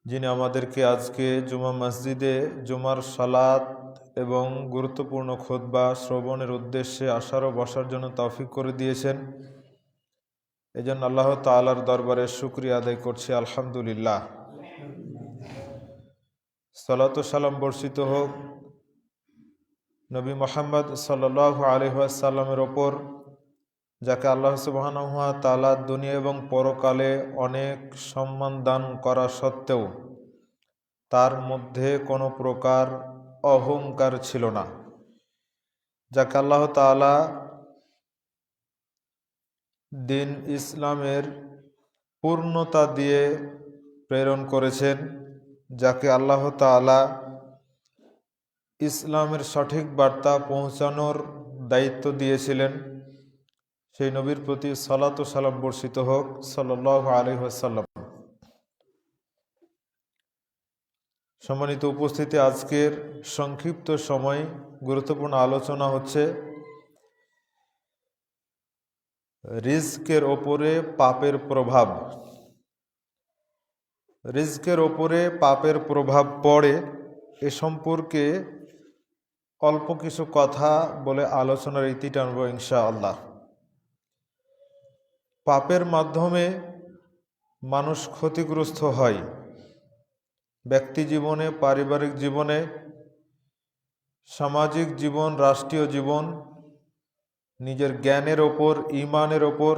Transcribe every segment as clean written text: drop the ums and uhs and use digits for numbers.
যিনি আমাদেরকে আজকে জুমা মসজিদে জুমার সালাত এবং গুরুত্বপূর্ণ খুতবা শ্রবণের উদ্দেশ্যে আসার ও বসার জন্য তৌফিক করে দিয়েছেন। এজন্য আল্লাহ তাআলার দরবারে শুকরিয়া আদায় করছি, আলহামদুলিল্লাহ। সালাত ও সালাম বর্ষিত হোক নবী মুহাম্মদ সাল্লাল্লাহু আলাইহি ওয়াসাল্লামের ওপর, যাকে আল্লাহ সুবহানাহু ওয়া তাআলা দুনিয়া এবং পরকালে অনেক সম্মান দান করা সত্ত্বেও তার মধ্যে কোনো প্রকার অহংকার ছিল না, যাকে আল্লাহ তাআলা দিন ইসলামের পূর্ণতা দিয়ে প্রেরণ করেছেন, যাকে আল্লাহ তাআলা ইসলামের সঠিক বার্তা পৌঁছানোর দায়িত্ব দিয়েছিলেন। সেই নবীর প্রতি সালাত ও সালাম বর্ষিত হোক সাল্লাল্লাহু আলাইহি ওয়াসাল্লাম। সম্মানিত উপস্থিতি, আজকের সংক্ষিপ্ত সময় গুরুত্বপূর্ণ আলোচনা হচ্ছে রিজকের ওপরে পাপের প্রভাব। রিজকের ওপরে পাপের প্রভাব পড়ে এ সম্পর্কে অল্প কিছু কথা বলে আলোচনার ইতি টানব ইনশাআল্লাহ। পাপের মাধ্যমে মানুষ ক্ষতিগ্রস্ত হয়, ব্যক্তি জীবনে, পারিবারিক জীবনে, সামাজিক জীবন, রাষ্ট্রীয় জীবন, নিজের জ্ঞানের ওপর, ঈমানের ওপর,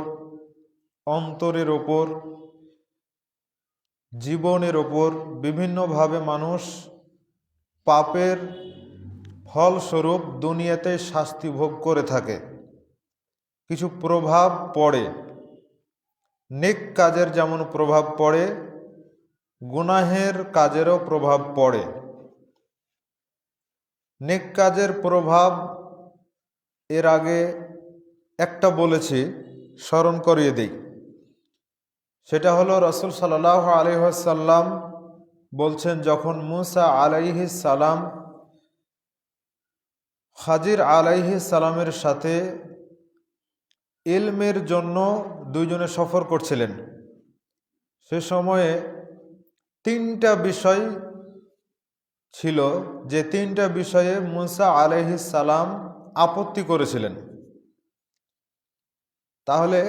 অন্তরের ওপর, জীবনের ওপর বিভিন্নভাবে মানুষ পাপের ফলস্বরূপ দুনিয়াতে শাস্তি ভোগ করে থাকে। কিছু প্রভাব পড়ে, নেক কাজের যেমন প্রভাব পড়ে, গুনাহের কাজেরও প্রভাব পড়ে। নেক কাজের প্রভাব এর আগে একটা বলেছি, স্মরণ করিয়ে দিই। সেটা হলো রাসূল সাল্লাল্লাহু আলাইহি ওয়াসাল্লাম বলছেন, যখন মুসা আলাইহিস সালাম খাজির আলাইহিস সালামের সাথে ইলমের জন্য দুইজনে সফর করছিলেন, সে সময়ে তিনটা বিষয় ছিল, যে তিনটা বিষয়ে মুসা আলাইহিস সালাম আপত্তি করেছিলেন। তাহলে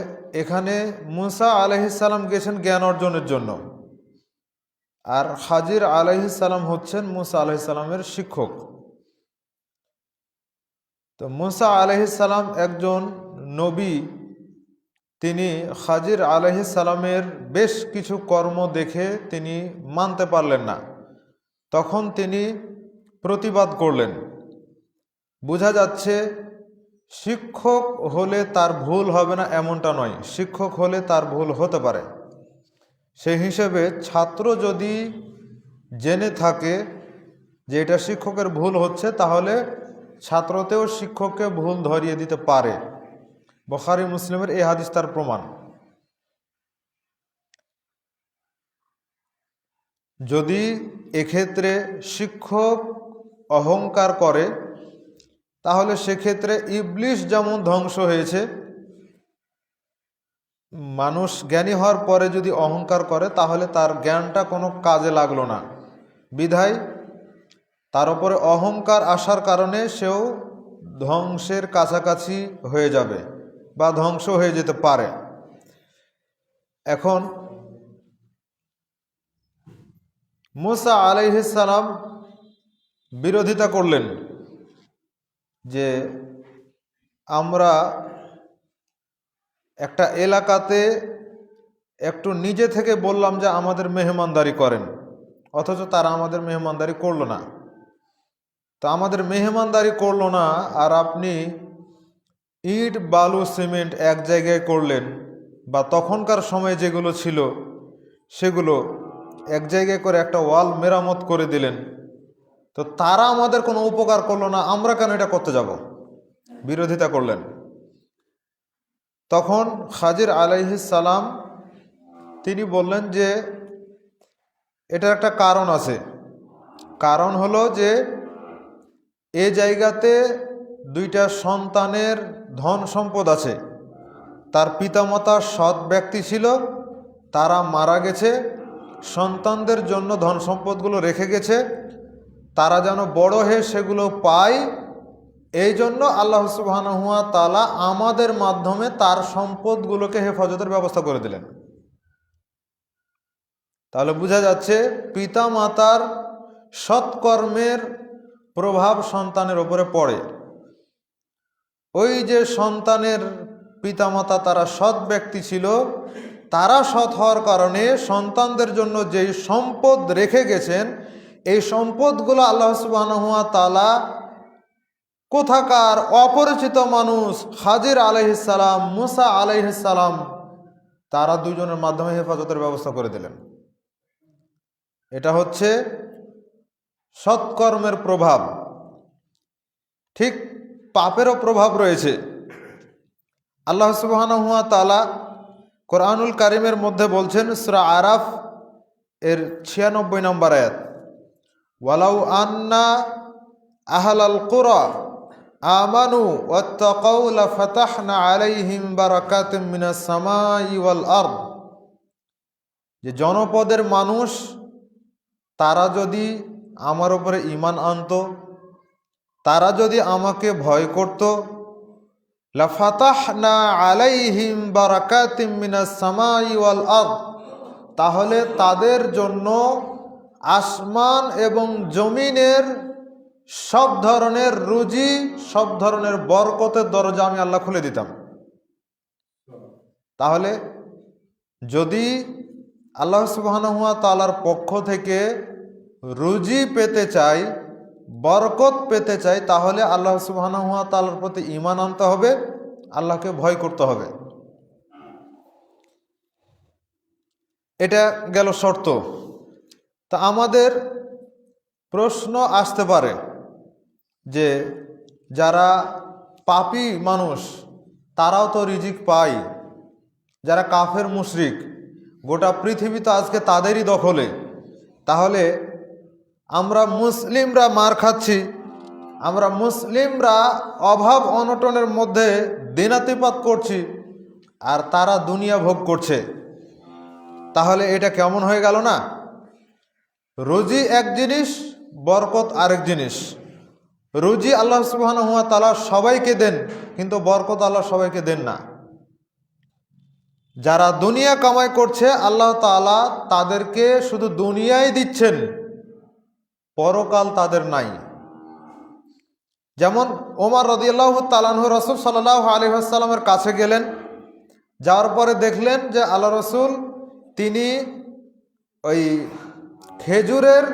এখানে মুসা আলাইহিস সালাম গেছেন জ্ঞান অর্জনের জন্য, আর খাজির আলাইহিস সালাম হচ্ছেন মুসা আলাইহিস সালামের শিক্ষক। তো মুসা আলাইহিস সালাম একজন নবী, তিনি খাজির আলাইহিস সালামের বেশ কিছু কর্ম দেখে তিনি মানতে পারলেন না। তখন তিনি প্রতিবাদ করলেন। বোঝা যাচ্ছে শিক্ষক হলে তার ভুল হবে না এমনটা নয়, শিক্ষক হলে তার ভুল হতে পারে। সেই হিসেবে ছাত্র যদি জেনে থাকে যে এটা শিক্ষকের ভুল হচ্ছে, তাহলে ছাত্রতেও শিক্ষককে ভুল ধরিয়ে দিতে পারে। বুখারী মুসলিমের এই হাদিস তার প্রমাণ। যদি এক্ষেত্রে শিক্ষক অহংকার করে, তাহলে সেক্ষেত্রে ইবলিস যেমন ধ্বংস হয়েছে, মানুষ জ্ঞানী হওয়ার পরে যদি অহংকার করে, তাহলে তার জ্ঞানটা কোনো কাজে লাগলো না, বিধায় তার উপরে অহংকার আসার কারণে সেও ধ্বংসের কাছাকাছি হয়ে যাবে বা ধ্বংস হয়ে যেতে পারে। এখন মুসা আলাইহিস সালাম বিরোধিতা করলেন যে আমরা একটা এলাকাতে একটু নিজে থেকে বললাম যে আমাদের মেহমানদারি করেন, অথচ তারা আমাদের মেহমানদারি করলো না। তো আমাদের মেহমানদারি করলো না, আর আপনি ইট বালু সিমেন্ট এক জায়গায় করলেন, বা তখনকার সময়ে যেগুলো ছিল সেগুলো এক জায়গায় করে একটা ওয়াল মেরামত করে দিলেন। তো তারা আমাদের কোনো উপকার করলো না, আমরা কেন এটা করতে যাব? বিরোধিতা করলেন। তখন খাজির আলাইহিস সালাম তিনি বললেন যে এটার একটা কারণ আছে। কারণ হলো যে এ জায়গাতে দুইটা সন্তানের ধন সম্পদ আছে, তার পিতামাতা সৎ ব্যক্তি ছিল, তারা মারা গেছে, সন্তানদের জন্য ধন সম্পদগুলো রেখে গেছে, তারা যেন বড় হয়ে সেগুলো পায়। এই জন্য আল্লাহ সুবহানাহু ওয়া তাআলা আমাদের মাধ্যমে তার সম্পদগুলোকে হেফাজতের ব্যবস্থা করে দিলেন। তাহলে বোঝা যাচ্ছে পিতা মাতার সৎকর্মের প্রভাব সন্তানের ওপরে পড়ে। ওই যে সন্তানের পিতামাতা তারা সৎ ব্যক্তি ছিল, তারা সৎ হওয়ার কারণে সন্তানদের জন্য যেই সম্পদ রেখে গেছেন, এই সম্পদগুলো আল্লাহ সুবহানাহু ওয়া তাআলা কোথাকার অপরিচিত মানুষ খাজির আলাইহিস সালাম, মুসা আলাইহিস সালাম, তারা দুজনের মাধ্যমে হেফাজতের ব্যবস্থা করে দিলেন। এটা হচ্ছে সৎকর্মের প্রভাব। ঠিক পাপেরও প্রভাব রয়েছে। আল্লাহ সুবহানাহু ওয়া তাআলা কোরআনুল কারীমের মধ্যে বলছেন, সূরা আরাফ এর ৯৬ নম্বর আয়াত, ওয়ালাউ আন্না আহলাল কুরা আমানু ওয়াত্তাকাউ লাফাতাহনা আলাইহিম বারাকাতিম মিনাস সামাই ওয়াল আরদ। যে জনপদের মানুষ তারা যদি আমার উপরে ঈমান আনতো, তারা যদি আমাকে ভয় করত, লাফাতাহনা আলাইহিম বারাকাতিম মিনাস সামাই ওয়াল আরদ, তাহলে তাদের জন্য আসমান এবং জমিনের সব ধরনের রুজি, সব ধরনের বরকতের দরজা আমি আল্লাহ খুলে দিতাম। তাহলে যদি আল্লাহ সুবহানাহু ওয়া তাআলার পক্ষ থেকে রুজি পেতে চাই, বরকত পেতে চাই, তাহলে আল্লাহ সুবহানাহু ওয়া তাআলার প্রতি ঈমান আনতে হবে, আল্লাহকে ভয় করতে হবে। এটা গেল শর্ত। তা আমাদের প্রশ্ন আসতে পারে যে যারা পাপী মানুষ তারাও তো রিজিক পায়, যারা কাফের মুশরিক, গোটা পৃথিবী তো আজকে তাদেরই দখলে, তাহলে আমরা মুসলিমরা মার খাচ্ছি, আমরা মুসলিমরা অভাব অনটনের মধ্যে দিনাতিপাত করছি, আর তারা দুনিয়া ভোগ করছে। তাহলে এটা কেমন হয়ে গেল না? রুজি এক জিনিস, বরকত আরেক জিনিস। রুজি আল্লাহ সুবহানাহু ওয়া তাআলা সবাইকে দেন, কিন্তু বরকত আল্লাহ সবাইকে দেন না। যারা দুনিয়া কামাই করছে আল্লাহ তাআলা তাদেরকে শুধু দুনিয়াই দিচ্ছেন, পরকাল তাদের নাই। যেমন ওমর রাদিয়াল্লাহু তাআলা আনহু রাসূল সাল্লাল্লাহু আলাইহি ওয়াসাল্লামের কাছে গেলেন, যাওয়ার পরে দেখলেন যে আল্লাহ রাসূল তিনি ওই খেজুরের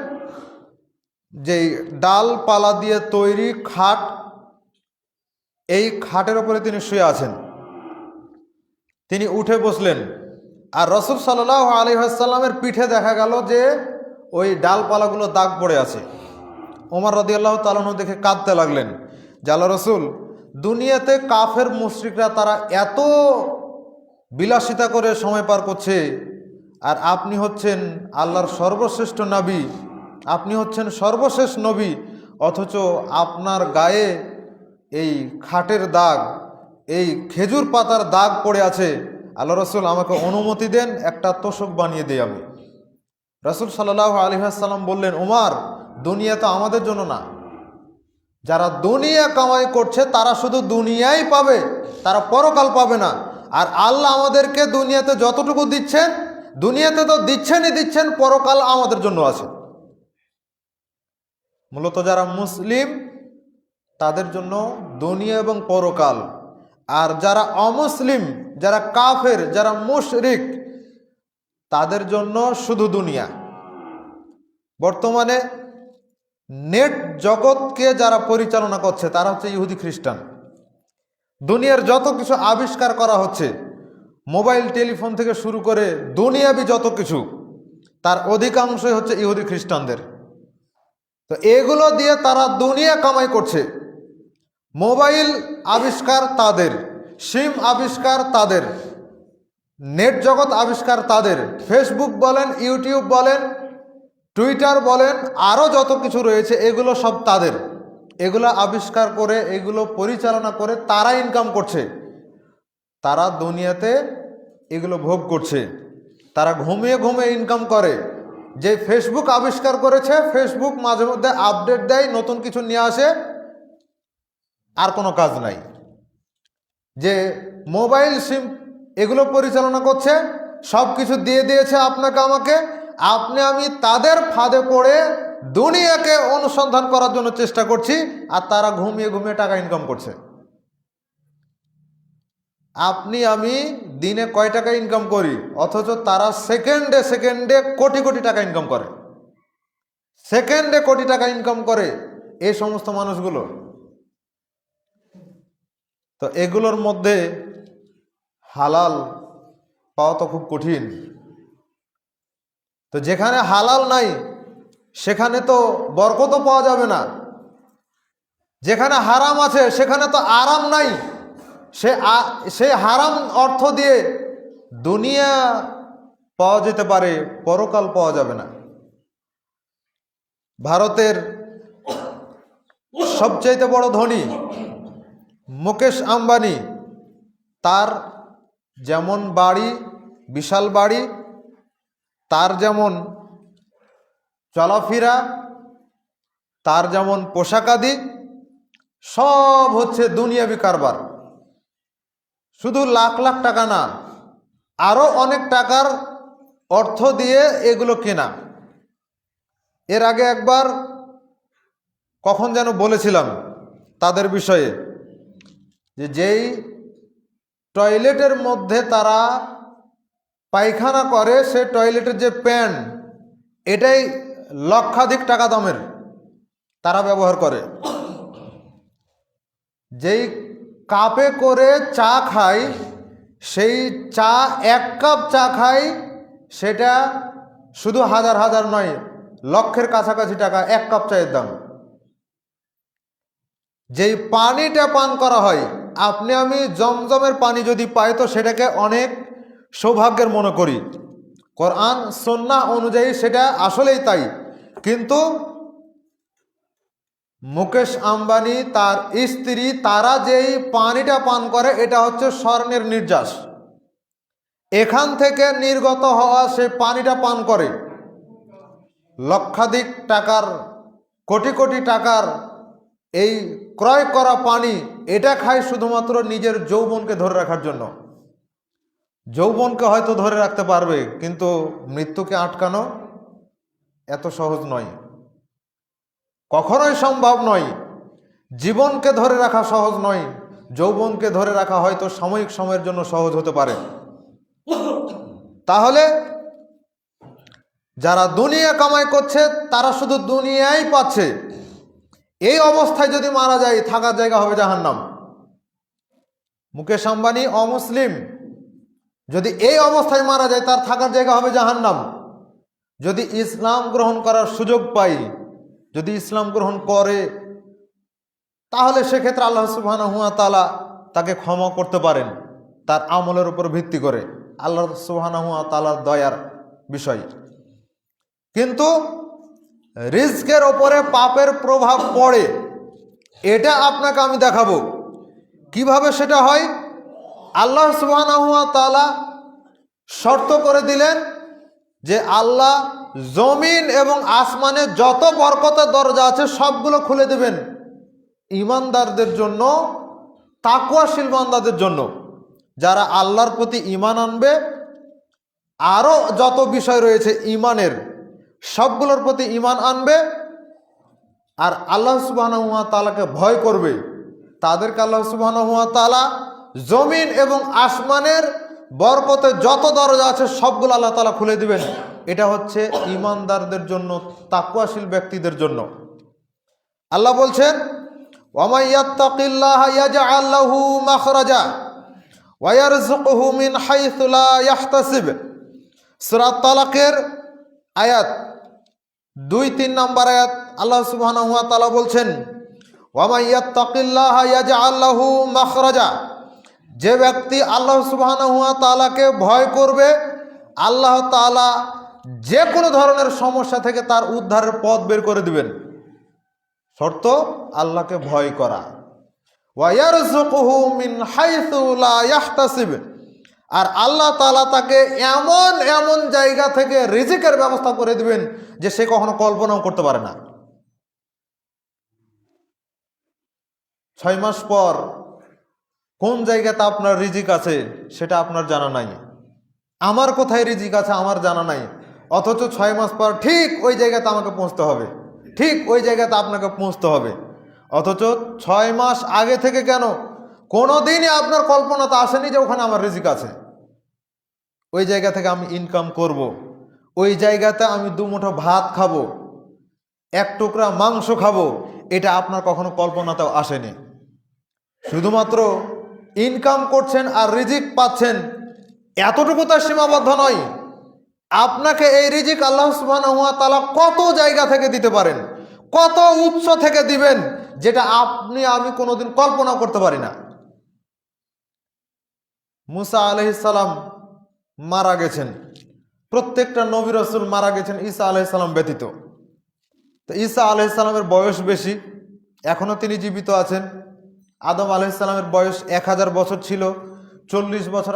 যেই ডালপালা দিয়ে তৈরি খাট, এই খাটের ওপরে তিনি শুয়ে আছেন। তিনি উঠে বসলেন, আর রাসূল সাল্লাল্লাহু আলাইহি ওয়াসাল্লামের পিঠে দেখা গেল যে ওই ডালপালাগুলো দাগ পড়ে আছে। ওমর রাদিয়াল্লাহু তাআলা আনহু দেখে কাঁদতে লাগলেন যে আল্লাহ রাসূল, দুনিয়াতে কাফের মুশরিকরা তারা এত বিলাসিতা করে সময় পার করছে, আর আপনি হচ্ছেন আল্লাহর সর্বশ্রেষ্ঠ নবী, আপনি হচ্ছেন সর্বশেষ নবী, অথচ আপনার গায়ে এই খাটের দাগ, এই খেজুর পাতার দাগ পড়ে আছে। আল্লাহ রাসূল, আমাকে অনুমতি দেন, একটা তোশক বানিয়ে দিই আমি। রাসূল সাল্লাল্লাহু আলাইহি ওয়াসাল্লাম বললেন, ওমর, দুনিয়া তো আমাদের জন্য না। যারা দুনিয়া কামাই করছে তারা শুধু দুনিয়াই পাবে, তারা পরকাল পাবে না। আর আল্লাহ আমাদেরকে দুনিয়াতে যতটুকু দিচ্ছেন, দুনিয়াতে তো দিচ্ছেনই দিচ্ছেন, পরকাল আমাদের জন্য আছে। মূলত যারা মুসলিম তাদের জন্য দুনিয়া এবং পরকাল, আর যারা অমুসলিম, যারা কাফের, যারা মুশরিক, তাদের জন্য শুধু দুনিয়া। বর্তমানে নেট জগৎকে যারা পরিচালনা করছে তারা হচ্ছে ইহুদি খ্রিস্টান। দুনিয়ার যত কিছু আবিষ্কার করা হচ্ছে, মোবাইল টেলিফোন থেকে শুরু করে দুনিয়াবি যত কিছু, তার অধিকাংশই হচ্ছে ইহুদি খ্রিস্টানদের। তো এগুলো দিয়ে তারা দুনিয়া কামাই করছে। মোবাইল আবিষ্কার তাদের, সিম আবিষ্কার তাদের, নেট জগৎ আবিষ্কার তাদের, ফেসবুক বলেন, ইউটিউব বলেন, টুইটার বলেন, আরও যত কিছু রয়েছে এগুলো সব তাদের। এগুলো আবিষ্কার করে, এগুলো পরিচালনা করে তারা ইনকাম করছে, তারা দুনিয়াতে এগুলো ভোগ করছে। তারা ঘুমিয়ে ঘুমিয়ে ইনকাম করে। যে ফেসবুক আবিষ্কার করেছে, ফেসবুক মাঝে মধ্যে আপডেট দেয়, নতুন কিছু নিয়ে আসে, আর কোনো কাজ নাই। যে মোবাইল সিম এগুলো পরিচালনা করছে, সব কিছু দিয়ে দিয়েছে আপনাকে আমাকে, আপনি আমি তাদের ফাঁদে পড়ে দুনিয়াকে অনুসন্ধান করার জন্য চেষ্টা করছি, আর তারা ঘুমিয়ে ঘুমিয়ে টাকা ইনকাম করছে। আপনি আমি দিনে কয় টাকা ইনকাম করি, অথচ তারা সেকেন্ডে সেকেন্ডে কোটি কোটি টাকা ইনকাম করে, সেকেন্ডে কোটি টাকা ইনকাম করে এই সমস্ত মানুষগুলো। তো এগুলোর মধ্যে হালাল পাওয়া তো খুব কঠিন। তো যেখানে হালাল নাই সেখানে তো বরকতও পাওয়া যাবে না, যেখানে হারাম আছে সেখানে তো আরাম নাই। সে হারাম অর্থ দিয়ে দুনিয়া পাওয়া যেতে পারে, পরকাল পাওয়া যাবে না। ভারতের সবচেয়ে বড় ধনী মুকেশ আম্বানি, তার যেমন বাড়ি, বিশাল বাড়ি, তার যেমন চলাফেরা, তার যেমন পোশাকাদি, সব হচ্ছে দুনিয়াবি কারবার। শুধু লাখ লাখ টাকা না, আরও অনেক টাকার অর্থ দিয়ে এগুলো কেনা। এর আগে একবার কখন যেন বলেছিলাম তাদের বিষয়ে, যে যেই টয়লেটের মধ্যে তারা পায়খানা করে, সে টয়লেটের যে প্যান, এটাই লক্ষাধিক টাকা দামের তারা ব্যবহার করে। যেই কাপে করে চা খাই, সেই চা, এক কাপ চা খাই, সেটা শুধু হাজার হাজার নয়, লক্ষের কাছাকাছি টাকা এক কাপ চায়ের দাম। যেই পানিটা পান করা হয়, আপনি আমি জমজমের পানি যদি পাই তো সেটাকে অনেক সৌভাগ্যের মনে করি, কোরআন সুন্নাহ অনুযায়ী সেটা আসলেই তাই। কিন্তু মুকেশ আম্বানি, তার স্ত্রী, তারা যেই পানিটা পান করে, এটা হচ্ছে স্বর্ণের নির্যাস। এখান থেকে নির্গত হওয়া সেই পানিটা পান করে, লক্ষাধিক টাকার, কোটি কোটি টাকার এই ক্রয় করা পানি, এটা খায় শুধুমাত্র নিজের যৌবনকে ধরে রাখার জন্য। যৌবনকে হয়তো ধরে রাখতে পারবে, কিন্তু মৃত্যুকে আটকানো এত সহজ নয়, কখনোই সম্ভব নয়। জীবনকে ধরে রাখা সহজ নয়, যৌবনকে ধরে রাখা হয়তো সাময়িক সময়ের জন্য সহজ হতে পারে। তাহলে যারা দুনিয়া কামাই করছে তারা শুধু দুনিয়াই পাচ্ছে। এই অবস্থায় যদি মারা যায়, থাকার জায়গা হবে জাহান্নাম। মুকেশ আম্বানি অমুসলিম, যদি এই অবস্থায় মারা যায়, তার থাকার জায়গা হবে জাহান্নাম। যদি ইসলাম গ্রহণ করার সুযোগ পাই, যদি ইসলাম গ্রহণ করে, তাহলে সেক্ষেত্রে আল্লাহ সুবহানাহু ওয়া তাআলা তাকে ক্ষমা করতে পারেন, তার আমলের উপর ভিত্তি করে, আল্লাহ সুবহানাহু ওয়া তাআলার দয়ার বিষয়। কিন্তু রিজকের ওপরে পাপের প্রভাব পড়ে, এটা আপনাকে আমি দেখাবো কিভাবে সেটা হয়। আল্লাহ সুবহানাহু ওয়া তাআলা শর্ত করে দিলেন যে আল্লাহ জমিন এবং আসমানে যত বরকতের দরজা আছে সবগুলো খুলে দেবেন ঈমানদারদের জন্য, তাকওয়াশীল বান্দাদের জন্য, যারা আল্লাহর প্রতি ঈমান আনবে। আরও যত বিষয় রয়েছে ঈমানের, সবগুলোর প্রতি ঈমান আনবে, আর আল্লাহ সুবহানাহু ওয়া তাআলাকে ভয় করবে, তাদেরকে আল্লাহ সুবহানাহু ওয়া তাআলা জমিন এবং আসমানের বরকতের যত দরজা আছে সবগুলো আল্লাহ তাআলা খুলে দিবেন। এটা হচ্ছে ঈমানদারদের জন্য, তাকওয়াশীল ব্যক্তিদের জন্য। আল্লাহ বলছেন, ওয়ামান ইয়াত্তাকিল্লাহা ইয়াজআল লাহু মাখরাজা ওয়া ইয়ারযুকহু মিন হাইসু লা ইয়াহতাসিব। সূরা তালাকের আয়াত 2-3 নম্বর আয়াত আল্লাহ সুবহানাহু ওয়া তাআলা বলছেন, ওয়ামান ইয়াত্তাকিল্লাহা ইয়াজআল লাহু মাখরাজা, যে ব্যক্তি আল্লাহ সুবহানাহু ওয়া তাআলাকে ভয় করবে, আল্লাহ তাআলা যে কোনো ধরনের সমস্যা থেকে তার উদ্ধারের পথ বের করে দিবেন। শর্ত আল্লাহকে ভয় করা। ওয়া ইয়ারযুকহু মিন হাইসু লা ইয়াহতাসিব, আর আল্লাহ তাআলা তাকে এমন এমন জায়গা থেকে রিজিকের ব্যবস্থা করে দিবেন যে সে কখনো কল্পনাও করতে পারে না। 6 মাস পর কোন জায়গাতে আপনার রিজিক আছে সেটা আপনার জানা নাই, আমার কোথায় রিজিক আছে আমার জানা নাই, অথচ 6 মাস পর ঠিক ওই জায়গাতে আমাকে পৌঁছতে হবে, ঠিক ওই জায়গাতে আপনাকে পৌঁছতে হবে। অথচ 6 মাস আগে থেকে কেন কোনোদিনই আপনার কল্পনাতে আসেনি যে ওখানে আমার রিজিক আছে, ওই জায়গা থেকে আমি ইনকাম করব, ওই জায়গাতে আমি 2 মুঠো ভাত খাবো, 1 টুকরা মাংস খাবো, এটা আপনার কখনো কল্পনাতেও আসেনি। শুধুমাত্র ইনকাম করছেন আর রিজিক পাচ্ছেন এতটুকু তার সীমাবদ্ধ নয়, আপনাকে এই রিজিক আল্লাহ সুবহানাহু ওয়া তাআলা কত জায়গা থেকে দিতে পারেন, কত উৎস থেকে দিবেন যেটা আপনি আমি কোনোদিন কল্পনা করতে পারি না। মুসা আলাইহিস সালাম মারা গেছেন, প্রত্যেকটা নবী রাসূল মারা গেছেন ঈসা আলাইহিস সালাম ব্যতীত। তো ঈসা আলাইহিস সালামের বয়স বেশি, এখনো তিনি জীবিত আছেন। আদম আলাইহিস সালামের বয়স 1000 বছর ছিল, 40 বছর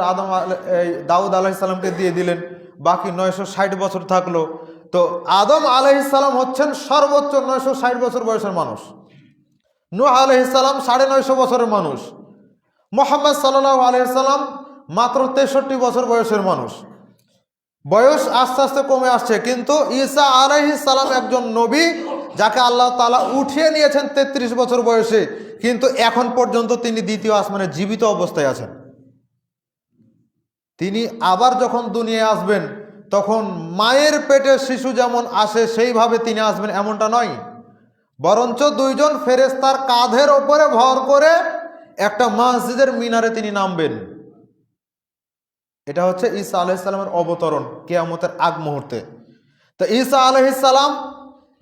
দাউদ আলাইহিস সালামকে দিয়ে দিলেন, বাকি 960 বছর থাকলো। তো আদম আলাইহিস সালাম হচ্ছেন সর্বোচ্চ 960 বছর বয়সের মানুষ, নূহ আলাইহিস সালাম 950 বছরের মানুষ, মুহাম্মদ সাল্লাল্লাহু আলাইহি সাল্লাম মাত্র 63 বছর বয়সের মানুষ। বয়স আস্তে আস্তে কমে আসছে, কিন্তু ঈসা আলাইহিস সালাম একজন নবী যাকে আল্লাহ তাআলা উঠিয়ে নিয়েছেন 33 বছর বয়সে, কিন্তু এখন পর্যন্ত তিনি দ্বিতীয় আসমানে জীবিত অবস্থায় আছেন। তিনি আবার যখন দুনিয়ায় আসবেন তখন মায়ের পেটে শিশু যেমন আসে সেইভাবে তিনি আসবেন এমনটা নয়, বরঞ্চ 2 জন ফেরেশতার কাঁধের ওপরে ভর করে একটা মসজিদের মিনারে তিনি নামবেন। এটা হচ্ছে ঈসা আলাইহিস সালামের অবতরণ কিয়ামতের আগ মুহূর্তে। তো ঈসা আলাইহিস সালাম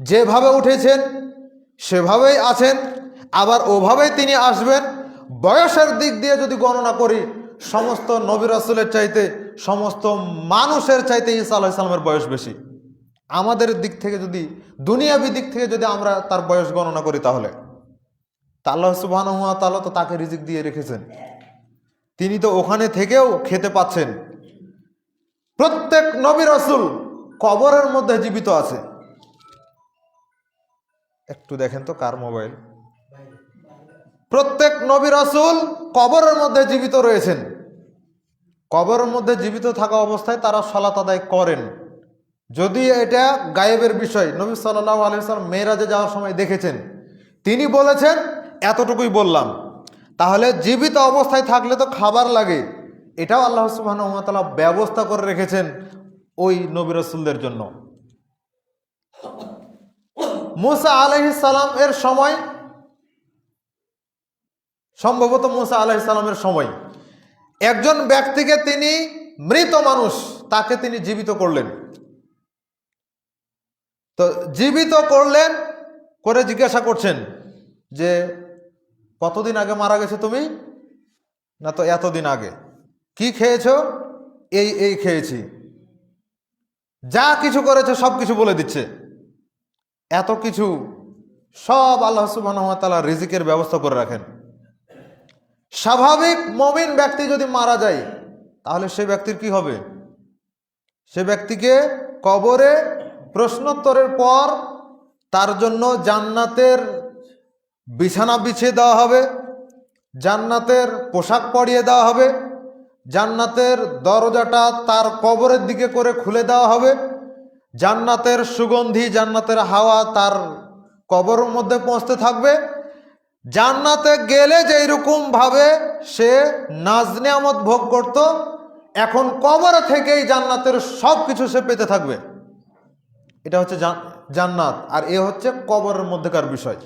যেভাবে উঠেছেন সেভাবেই আছেন, আবার ওভাবেই তিনি আসবেন। বয়সের দিক দিয়ে যদি গণনা করি সমস্ত নবী রাসূলের চাইতে, সমস্ত মানুষের চাইতে ঈসা আলাইহিস সালামের বয়স বেশি। আমাদের দিক থেকে যদি, দুনিয়াবি দিক থেকে যদি আমরা তার বয়স গণনা করি তাহলে আল্লাহ সুবহানাহু ওয়া তাআলা তো তাকে রিজিক দিয়ে রেখেছেন, তিনি তো ওখানে থেকেও খেতে পাচ্ছেন। প্রত্যেক নবী রাসূল কবরের মধ্যে জীবিত আছে। একটু দেখেন তো কার মোবাইল। প্রত্যেক নবী রাসূল কবরের মধ্যে জীবিত রয়েছেন, কবরের মধ্যে জীবিত থাকা অবস্থায় তারা সালাত আদায় করেন। যদি এটা গায়েবের বিষয়, নবী সাল্লাল্লাহু আলাইহি ওয়াসাল্লাম মেরাজে যাওয়ার সময় দেখেছেন, তিনি বলেছেন এতটুকুই বললাম। তাহলে জীবিত অবস্থায় থাকলে তো খাবার লাগে, এটাও আল্লাহ সুবহানাহু ওয়া তাআলা ব্যবস্থা করে রেখেছেন ওই নবী রাসূলদের জন্য। মুসা আলাইহিস সালাম এর সময়, সম্ভবত মুসা আলাইহিস সালামের সময় একজন ব্যক্তিকে তিনি মৃত মানুষ তাকে তিনি জীবিত করলেন। তো জীবিত করলেন করে জিজ্ঞাসা করছেন যে কতদিন আগে মারা গেছে তুমি? না তো এতদিন আগে। কি খেয়েছো? এই খেয়েছি। যা কিছু করেছে সব কিছু বলে দিচ্ছে। এত কিছু সব আল্লাহ সুবহানাহু ওয়া তাআলা রিজিকের ব্যবস্থা করে রাখেন। স্বাভাবিক মুমিন ব্যক্তি যদি মারা যায় তাহলে সে ব্যক্তির কি হবে? সে ব্যক্তিকে কবরে প্রশ্নোত্তরের পর তার জন্য জান্নাতের বিছানা বিছিয়ে দেওয়া হবে, জান্নাতের পোশাক পরিয়ে দেওয়া হবে, জান্নাতের দরজাটা তার কবরের দিকে করে খুলে দেওয়া হবে, জান্নাতের সুগন্ধি, জান্নাতের হাওয়া তার কবরের মধ্যে পৌঁছতে থাকবে। জান্নাতে গেলে যেরকম ভাবে সে নাজ নিয়ামত ভোগ করত, এখন কবর থেকেই জান্নাতের সব কিছু সে পেতে থাকবে। এটা হচ্ছে জান্নাত, আর এ হচ্ছে কবরের মধ্যেকার বিষয়।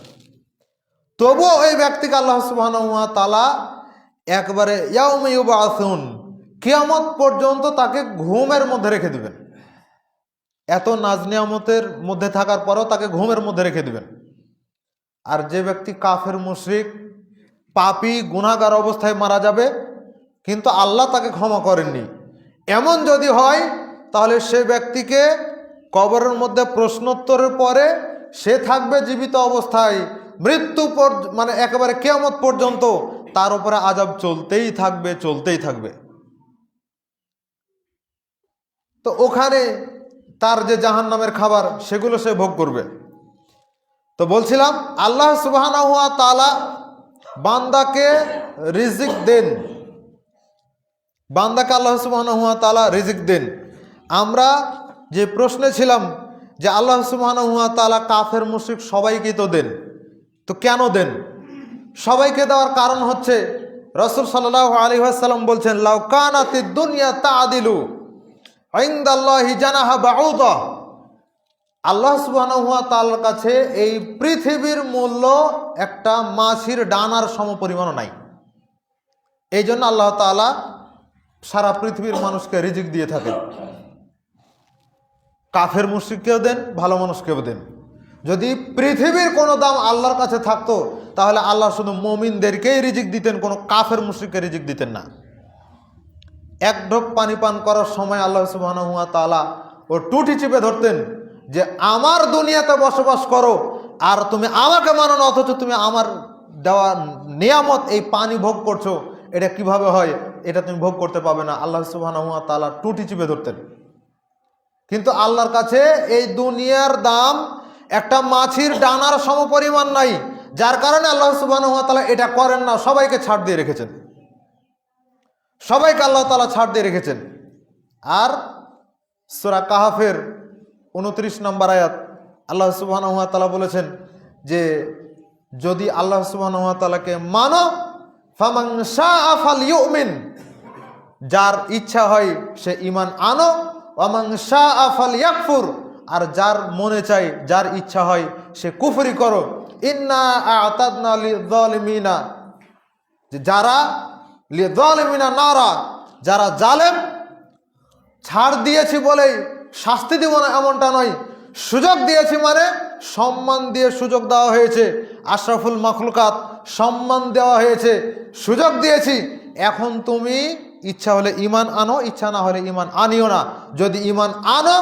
তবুও ওই ব্যক্তিকে আল্লাহ সুবহানাহু ওয়া তাআলা একবারে ইয়াউমা ইউবআসুন, কিয়ামত পর্যন্ত তাকে ঘুমের মধ্যে রেখে দিবেন। এত নাজ নিয়ামতের মধ্যে থাকার পরও তাকে ঘুমের মধ্যে রেখে দিবেন। আর যে ব্যক্তি কাফের মুশরিক পাপী গুনাহগার অবস্থায় মারা যাবে কিন্তু আল্লাহ তাকে ক্ষমা করেননি, এমন যদি হয় তাহলে সে ব্যক্তিকে কবরের মধ্যে প্রশ্নোত্তরের পরে সে থাকবে জীবিত অবস্থায়, মৃত্যু মানে একেবারে কিয়ামত পর্যন্ত তার উপরে আযাব চলতেই থাকবে, চলতেই থাকবে। তো ওখানে তার যে জাহান্নামের খাবার সেগুলো সে ভোগ করবে। তো বলছিলাম আল্লাহ সুবহানাহু ওয়া তাআলা বান্দাকে রিজিক দেন, বান্দাকে আল্লাহ সুবহানাহু ওয়া তাআলা রিজিক দেন। আমরা যে প্রশ্নে ছিলাম যে আল্লাহ সুবহানাহু ওয়া তাআলা কাফের মুশরিক সবাইকে তো দেন, তো কেন দেন? সবাইকে দেওয়ার কারণ হচ্ছে রাসূল সাল্লাল্লাহু আলাইহি ওয়াসাল্লাম বলছেন, লাউ কানাতিদ দুনিয়া তাআদিলু ইনদাল্লাহি জানাহা বাউদা। আল্লাহ সুবহানাহু ওয়া তাআলার কাছে এই পৃথিবীর মূল্য একটা মাছির ডানার সমপরিমাণও নাই। এই জন্য আল্লাহ তাআলা সারা পৃথিবীর মানুষকে রিজিক দিয়ে থাকেন। কাফের মুশরিককেও দেন, ভালো মানুষকেও দেন। যদি পৃথিবীর কোনো দাম আল্লাহর কাছে থাকতো তাহলে আল্লাহ শুধু মুমিনদেরকেই রিজিক দিতেন, কোনো কাফের মুশরিককে রিজিক দিতেন না। এক ঢোক পানি পান করার সময় আল্লাহ সুবহানাহু ওয়া তাআলা ও টুটি চিপে ধরতেন যে আমার দুনিয়াতে বসবাস করো আর তুমি আমাকে মানো না, অথচ তুমি আমার দেওয়া নিয়ামত এই পানি ভোগ করছো, এটা কিভাবে হয়? এটা তুমি ভোগ করতে পাবে না। আল্লাহ সুবহানাহু ওয়া তাআলা টুটি চিপে ধরতেন। কিন্তু আল্লাহর কাছে এই দুনিয়ার দাম একটা মাছির ডানার সমপরিমাণ নাই, যার কারণে আল্লাহ সুবহানাহু ওয়া তাআলা এটা করেন না, সবাইকে ছাড় দিয়ে রেখেছেন, সবাইকে আল্লাহ তাআলা ছাড় দিয়ে রেখেছেন। আর সূরা কাহফের 29 নম্বর আয়াত আল্লাহ সুবহানাহু ওয়া তাআলা বলেছেন যে যদি আল্লাহ সুবহানাহু ওয়া তাআলাকে মানো, ফামান শাআ ফালইউমিন, যার ইচ্ছা হয় সে ঈমান আনো, ওয়ামান শাআ ফালইয়াকফুর, আর যার মনে চায়, যার ইচ্ছা হয় সে কুফরি করো। ইন্না আ'তাদনা লিয-যালিমিনা, যারা লিয-যালিমিনা নারা, যারা জালেম ছাড় দিয়েছি বলেই শাস্তি দিব না এমনটা নয়, সুযোগ দিয়েছি মানে সম্মান দিয়ে সুযোগ দেওয়া হয়েছে। আশরাফুল মাখলুকাত সম্মান দেওয়া হয়েছে, সুযোগ দিয়েছি। এখন তুমি ইচ্ছা হলে ঈমান আনো, ইচ্ছা না হলে ঈমান আনিও না। যদি ঈমান আনো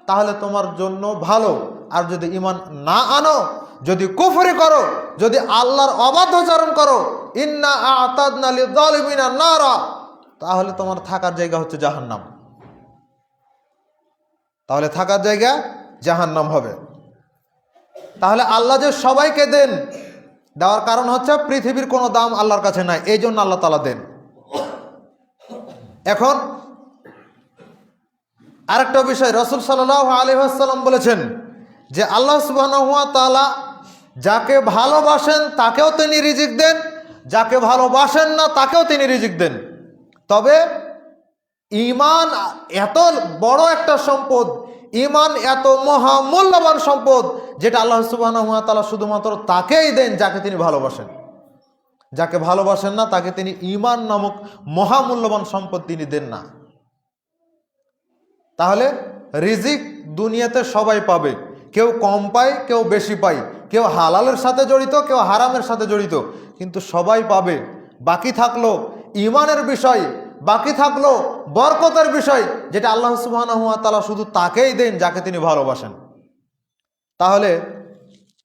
তাহলে তোমার জন্য ভালো, আর যদি ঈমান না আনো, যদি কুফরি করো, যদি আল্লাহর অবাধ্যচারণ করো, ইন্না আ'তাদনা লিয-যালিমিনা নারা, তাহলে তোমার থাকার জায়গা হচ্ছে জাহান্নাম, তাহলে থাকার জায়গা জাহান্নাম হবে। তাহলে আল্লাহ যে সবাইকে দেন, দেওয়ার কারণ হচ্ছে পৃথিবীর কোনো দাম আল্লাহর কাছে নাই, এই জন্য আল্লাহ তাআলা দেন। এখন আরেকটা বিষয়, রাসূল সাল্লাল্লাহু আলাইহি ওয়াসাল্লাম বলেছেন যে আল্লাহ সুবহানাহু ওয়া তাআলা যাকে ভালোবাসেন তাকেও তিনি রিজিক দেন, যাকে ভালোবাসেন না তাকেও তিনি রিজিক দেন। তবে ঈমান এত বড় একটা সম্পদ, ঈমান এত মহামূল্যবান সম্পদ, যেটা আল্লাহ সুবহানাহু ওয়া তাআলা শুধুমাত্র তাকেই দেন যাকে তিনি ভালোবাসেন। যাকে ভালোবাসেন না তাকে তিনি ঈমান নামক মহামূল্যবান সম্পদ তিনি দেন না। তাহলে রিজিক দুনিয়াতে সবাই পাবে, কেউ কম পায়, কেউ বেশি পায়, কেউ হালালের সাথে জড়িত, কেউ হারামের সাথে জড়িত, কিন্তু সবাই পাবে। বাকি থাকলো ঈমানের বিষয়, বাকি থাকলো বরকতের বিষয়, যেটা আল্লাহ সুবহানাহু ওয়া তাআলা শুধু তাকেই দেন যাকে তিনি ভালোবাসেন। তাহলে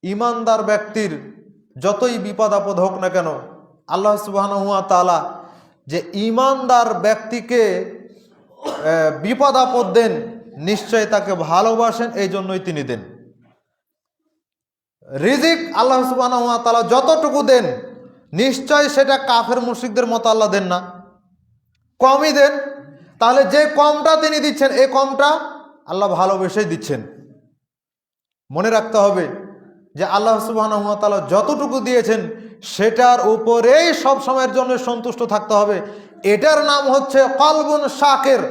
ঈমানদার ব্যক্তির যতই বিপদ আপদ হোক না কেন, আল্লাহ সুবহানাহু ওয়া তাআলা যে ঈমানদার ব্যক্তিকে বিপদ আপদ দেন, নিশ্চয় তাকে ভালোবাসেন, এই জন্যই তিনি দেন। রিজিক আল্লাহ সুবহানাহু ওয়া তাআলা যতটুকু দেন, নিশ্চয় সেটা কাফের মুশরিকদের মতো আল্লাহ দেন না, কমই দেন। তাহলে যে কমটা তিনি দিচ্ছেন, এই কমটা আল্লাহ ভালোবেসেই দিচ্ছেন। মনে রাখতে হবে যে আল্লাহ সুবহানাহু ওয়া তাআলা যতটুকু দিয়েছেন সেটার উপরেই সব সময়ের জন্য সন্তুষ্ট থাকতে হবে। এটার নাম হচ্ছে কলবুন শাকির।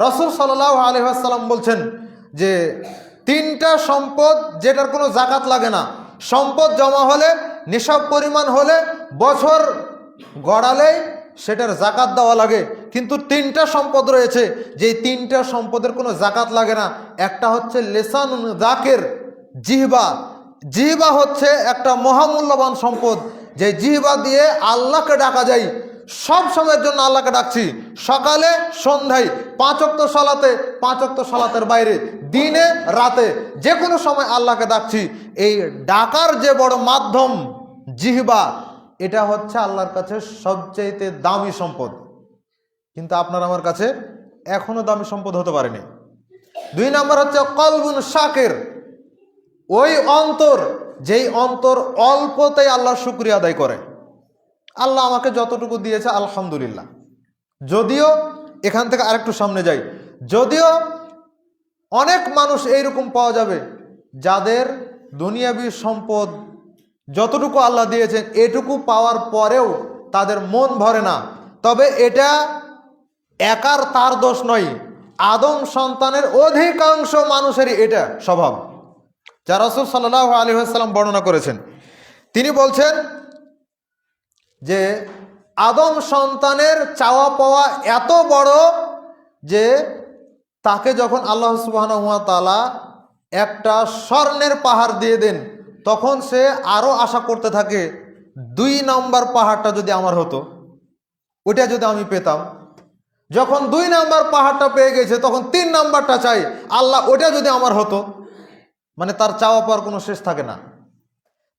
রাসূল সাল্লাল্লাহু আলাইহি ওয়াসাল্লাম বলছেন যে তিনটা সম্পদ যেটার কোনো জাকাত লাগে না, সম্পদ জমা হলে, নিসাব পরিমাণ হলে, বছর গড়ালেই সেটার জাকাত দেওয়া লাগে। কিন্তু তিনটা সম্পদ রয়েছে যে তিনটা সম্পদের কোনো জাকাত লাগে না। একটা হচ্ছে লিসানুন যাকির, জিহবা। জিহবা হচ্ছে একটা মহামূল্যবান সম্পদ, যে জিহবা দিয়ে আল্লাহকে ডাকা যায়। সব সময়ের জন্য আল্লাহকে ডাকছি, সকালে সন্ধ্যায়, 5 ওয়াক্ত সালাতে, 5 ওয়াক্ত সালাতের বাইরে, দিনে রাতে, যে কোনো সময় আল্লাহকে ডাকছি। এই ডাকার যে বড় মাধ্যম জিহবা, এটা হচ্ছে আল্লাহর কাছে সবচেয়ে দামি সম্পদ। কিন্তু আপনার আমার কাছে এখনো দামি সম্পদ হতে পারেনি। 2 নম্বর হচ্ছে কলবুন শাকির, ওই অন্তর যেই অন্তর অল্পতেই আল্লাহর শুকরিয়া আদায় করে। আল্লাহ আমাকে যতটুকু দিয়েছে আলহামদুলিল্লাহ। যদিও এখান থেকে আরেকটু সামনে যাই, যদিও অনেক মানুষ এইরকম পাওয়া যাবে যাদের দুনিয়াবী সম্পদ যতটুকু আল্লাহ দিয়েছেন এটুকু পাওয়ার পরেও তাদের মন ভরে না। তবে এটা একার তার দোষ নয়, আদম সন্তানের অধিকাংশ মানুষেরই এটা স্বভাব। যা রাসূল সাল্লাল্লাহু আলাইহি ওয়াসাল্লাম বর্ণনা করেছেন, তিনি বলছেন যে আদম সন্তানের চাওয়া পাওয়া এত বড় যে তাকে যখন আল্লাহ সুবহানাহু ওয়া তাআলা একটা স্বর্ণের পাহাড় দিয়ে দেন, তখন সে আরও আশা করতে থাকে 2 নম্বর পাহাড়টা যদি আমার হতো, ওইটা যদি আমি পেতাম। যখন 2 নম্বর পাহাড়টা পেয়ে গেছে তখন 3 নম্বরটা চাই, আল্লাহ ওটা যদি আমার হতো। মানে তার চাওয়া পাওয়ার কোনো শেষ থাকে না,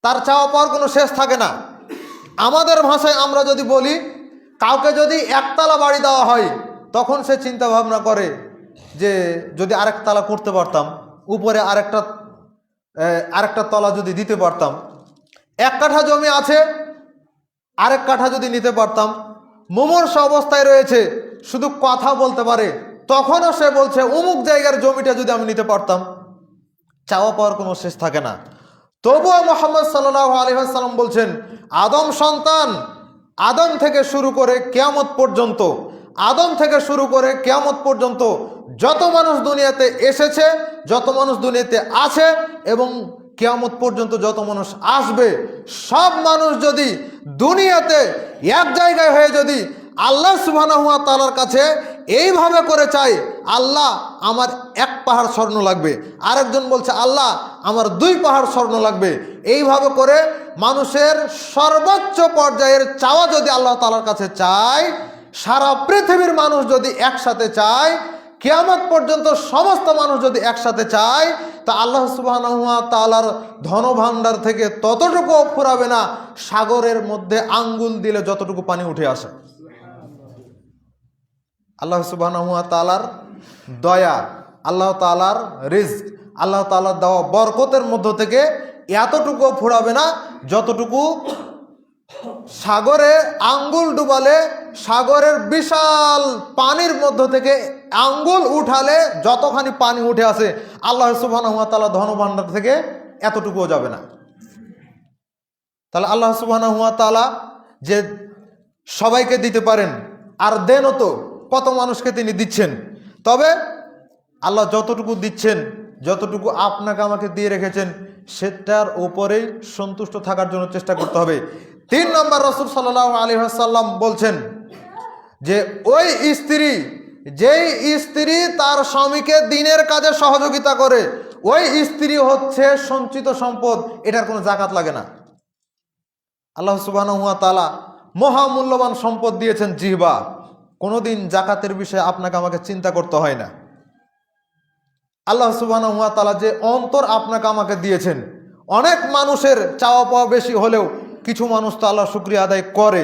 তার চাওয়া পাওয়ার কোনো শেষ থাকে না। আমাদের ভাষায় আমরা যদি বলি, কাউকে যদি একতলা বাড়ি দেওয়া হয় তখন সে চিন্তা ভাবনা করে যে যদি আরেক তলা করতে পারতাম, উপরে আরেকটা তলা যদি দিতে পারতাম। 1 কাঠা জমি আছে, আরেক কাঠা যদি নিতে পারতাম। মুমূর্ষু অবস্থায় রয়েছে, শুধু কথা বলতে পারে, তখনও সে বলছে অমুক জায়গার জমিটা যদি আমি নিতে পারতাম। চাওয়া পাওয়ার কোনো শেষ থাকে না। তবুও মুহাম্মদ সাল্লাল্লাহু আলাইহি ওয়াসাল্লাম বলছেন, আদম সন্তান, আদম থেকে শুরু করে কিয়ামত পর্যন্ত, আদম থেকে শুরু করে কিয়ামত পর্যন্ত যত মানুষ দুনিয়াতে এসেছে, যত মানুষ দুনিয়াতে আছে এবং কিয়ামত পর্যন্ত যত মানুষ আসবে, সব মানুষ যদি দুনিয়াতে এক জায়গায় হয়ে যদি আল্লাহ সুবহানাহু ওয়া তাআলার কাছে এইভাবে করে চাই, আল্লাহ আমার 1 পাহাড় স্বর্ণ লাগবে, আরেকজন বলছে আল্লাহ আমার 2 পাহাড় স্বর্ণ লাগবে, এইভাবে করে মানুষের সর্বোচ্চ পর্যায়ের চাওয়া যদি আল্লাহ তাআলার কাছে চায়, সারা পৃথিবীর মানুষ যদি একসাথে চায়, কিয়ামত পর্যন্ত সমস্ত মানুষ যদি একসাথে চায়, তা আল্লাহ সুবহানাহু ওয়া তাআলার ধনভাণ্ডার থেকে ততটুকু ফুরাবে না সাগরের মধ্যে আঙ্গুল দিলে যতটুকু পানি উঠে আসে। আল্লাহ সুবহানাহু ওয়া তাআলার দয়া, আল্লাহ তাআলার রিজক, আল্লাহ তাআলার দেওয়া বরকতের মধ্য থেকে এতটুকু ফুরাবে না যতটুকু সাগরে আঙ্গুল ডুবালে সাগরের বিশাল পানির মধ্য থেকে আঙ্গুল উঠালে যতখানি পানি উঠে আসে, আল্লাহ সুবহানাহু ওয়া তাআলা ধনভাণ্ডার থেকে এতটুকুও যাবে না। তাহলে আল্লাহ সুবহানাহু ওয়া তাআলা যে সবাইকে দিতে পারেন, আর দেনও তো, কত মানুষকে তিনি দিচ্ছেন। তবে আল্লাহ যতটুকু দিচ্ছেন, যতটুকু আপনাকে আমাকে দিয়ে রেখেছেন, সেটার উপরেই সন্তুষ্ট থাকার জন্য চেষ্টা করতে হবে। 3 নম্বর রাসূল সাল্লাল্লাহু আলাইহি ওয়াসাল্লাম বলছেন যে ওই স্ত্রী, যেই স্ত্রী তার স্বামীকে দিনের কাজে সহযোগিতা করে, ওই স্ত্রী হচ্ছে সঞ্চিত সম্পদ, এটার কোনো জাকাত লাগে না। আল্লাহ সুবহানাহু ওয়া তাআলা মহামূল্যবান সম্পদ দিয়েছেন জিহ্বা, কোনোদিন জাকাতের বিষয়ে আপনাকে আমাকে চিন্তা করতে হয় না। আল্লাহ সুবহানাহু ওয়া তাআলা যে অন্তর আপনাকে আমাকে দিয়েছেন, অনেক মানুষের চাওয়া পাওয়া বেশি হলেও কিছু মানুষ তো আল্লাহ শুকরিয়া আদায় করে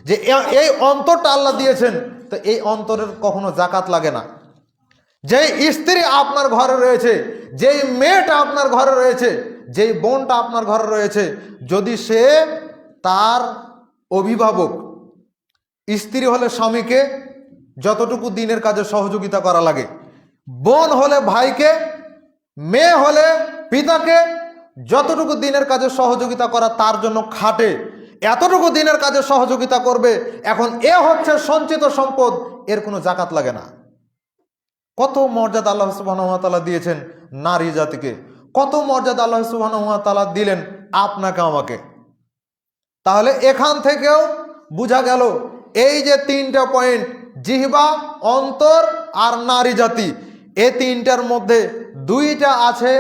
যে এই অন্তরটা আল্লাহ দিয়েছেন, তো এই অন্তরের কখনো জাকাত লাগে না। যেই স্ত্রী আপনার ঘরে রয়েছে, যেই মেয়েটা আপনার ঘরে রয়েছে, যেই বোনটা আপনার ঘরে রয়েছে, যদি সে তার অভিভাবক, স্ত্রী হলে স্বামীকে যতটুকু দিনের কাজে সহযোগিতা করা লাগে, বোন হলে ভাইকে, মেয়ে হলে পিতাকে যতটুকু দিনের কাজে সহযোগিতা করা তার জন্য খাটে, এতটুকু দিনের কাজে সহযোগিতা করবে। এখন এ হচ্ছে সঞ্চিত সম্পদ, এর কোনো জাকাত লাগে না। কত মর্যাদা আল্লাহ সুবহানাহু ওয়া তাআলা দিয়েছেন নারী জাতিকে, কত মর্যাদা আল্লাহ সুবহানাহু ওয়া তাআলা দিলেন আপনাকে আমাকে। তাহলে এখান থেকেও বোঝা গেল এই যে 3টা পয়েন্ট, জিহ্বা, অন্তর আর নারী জাতি, এই 3টার মধ্যে 2টা আছে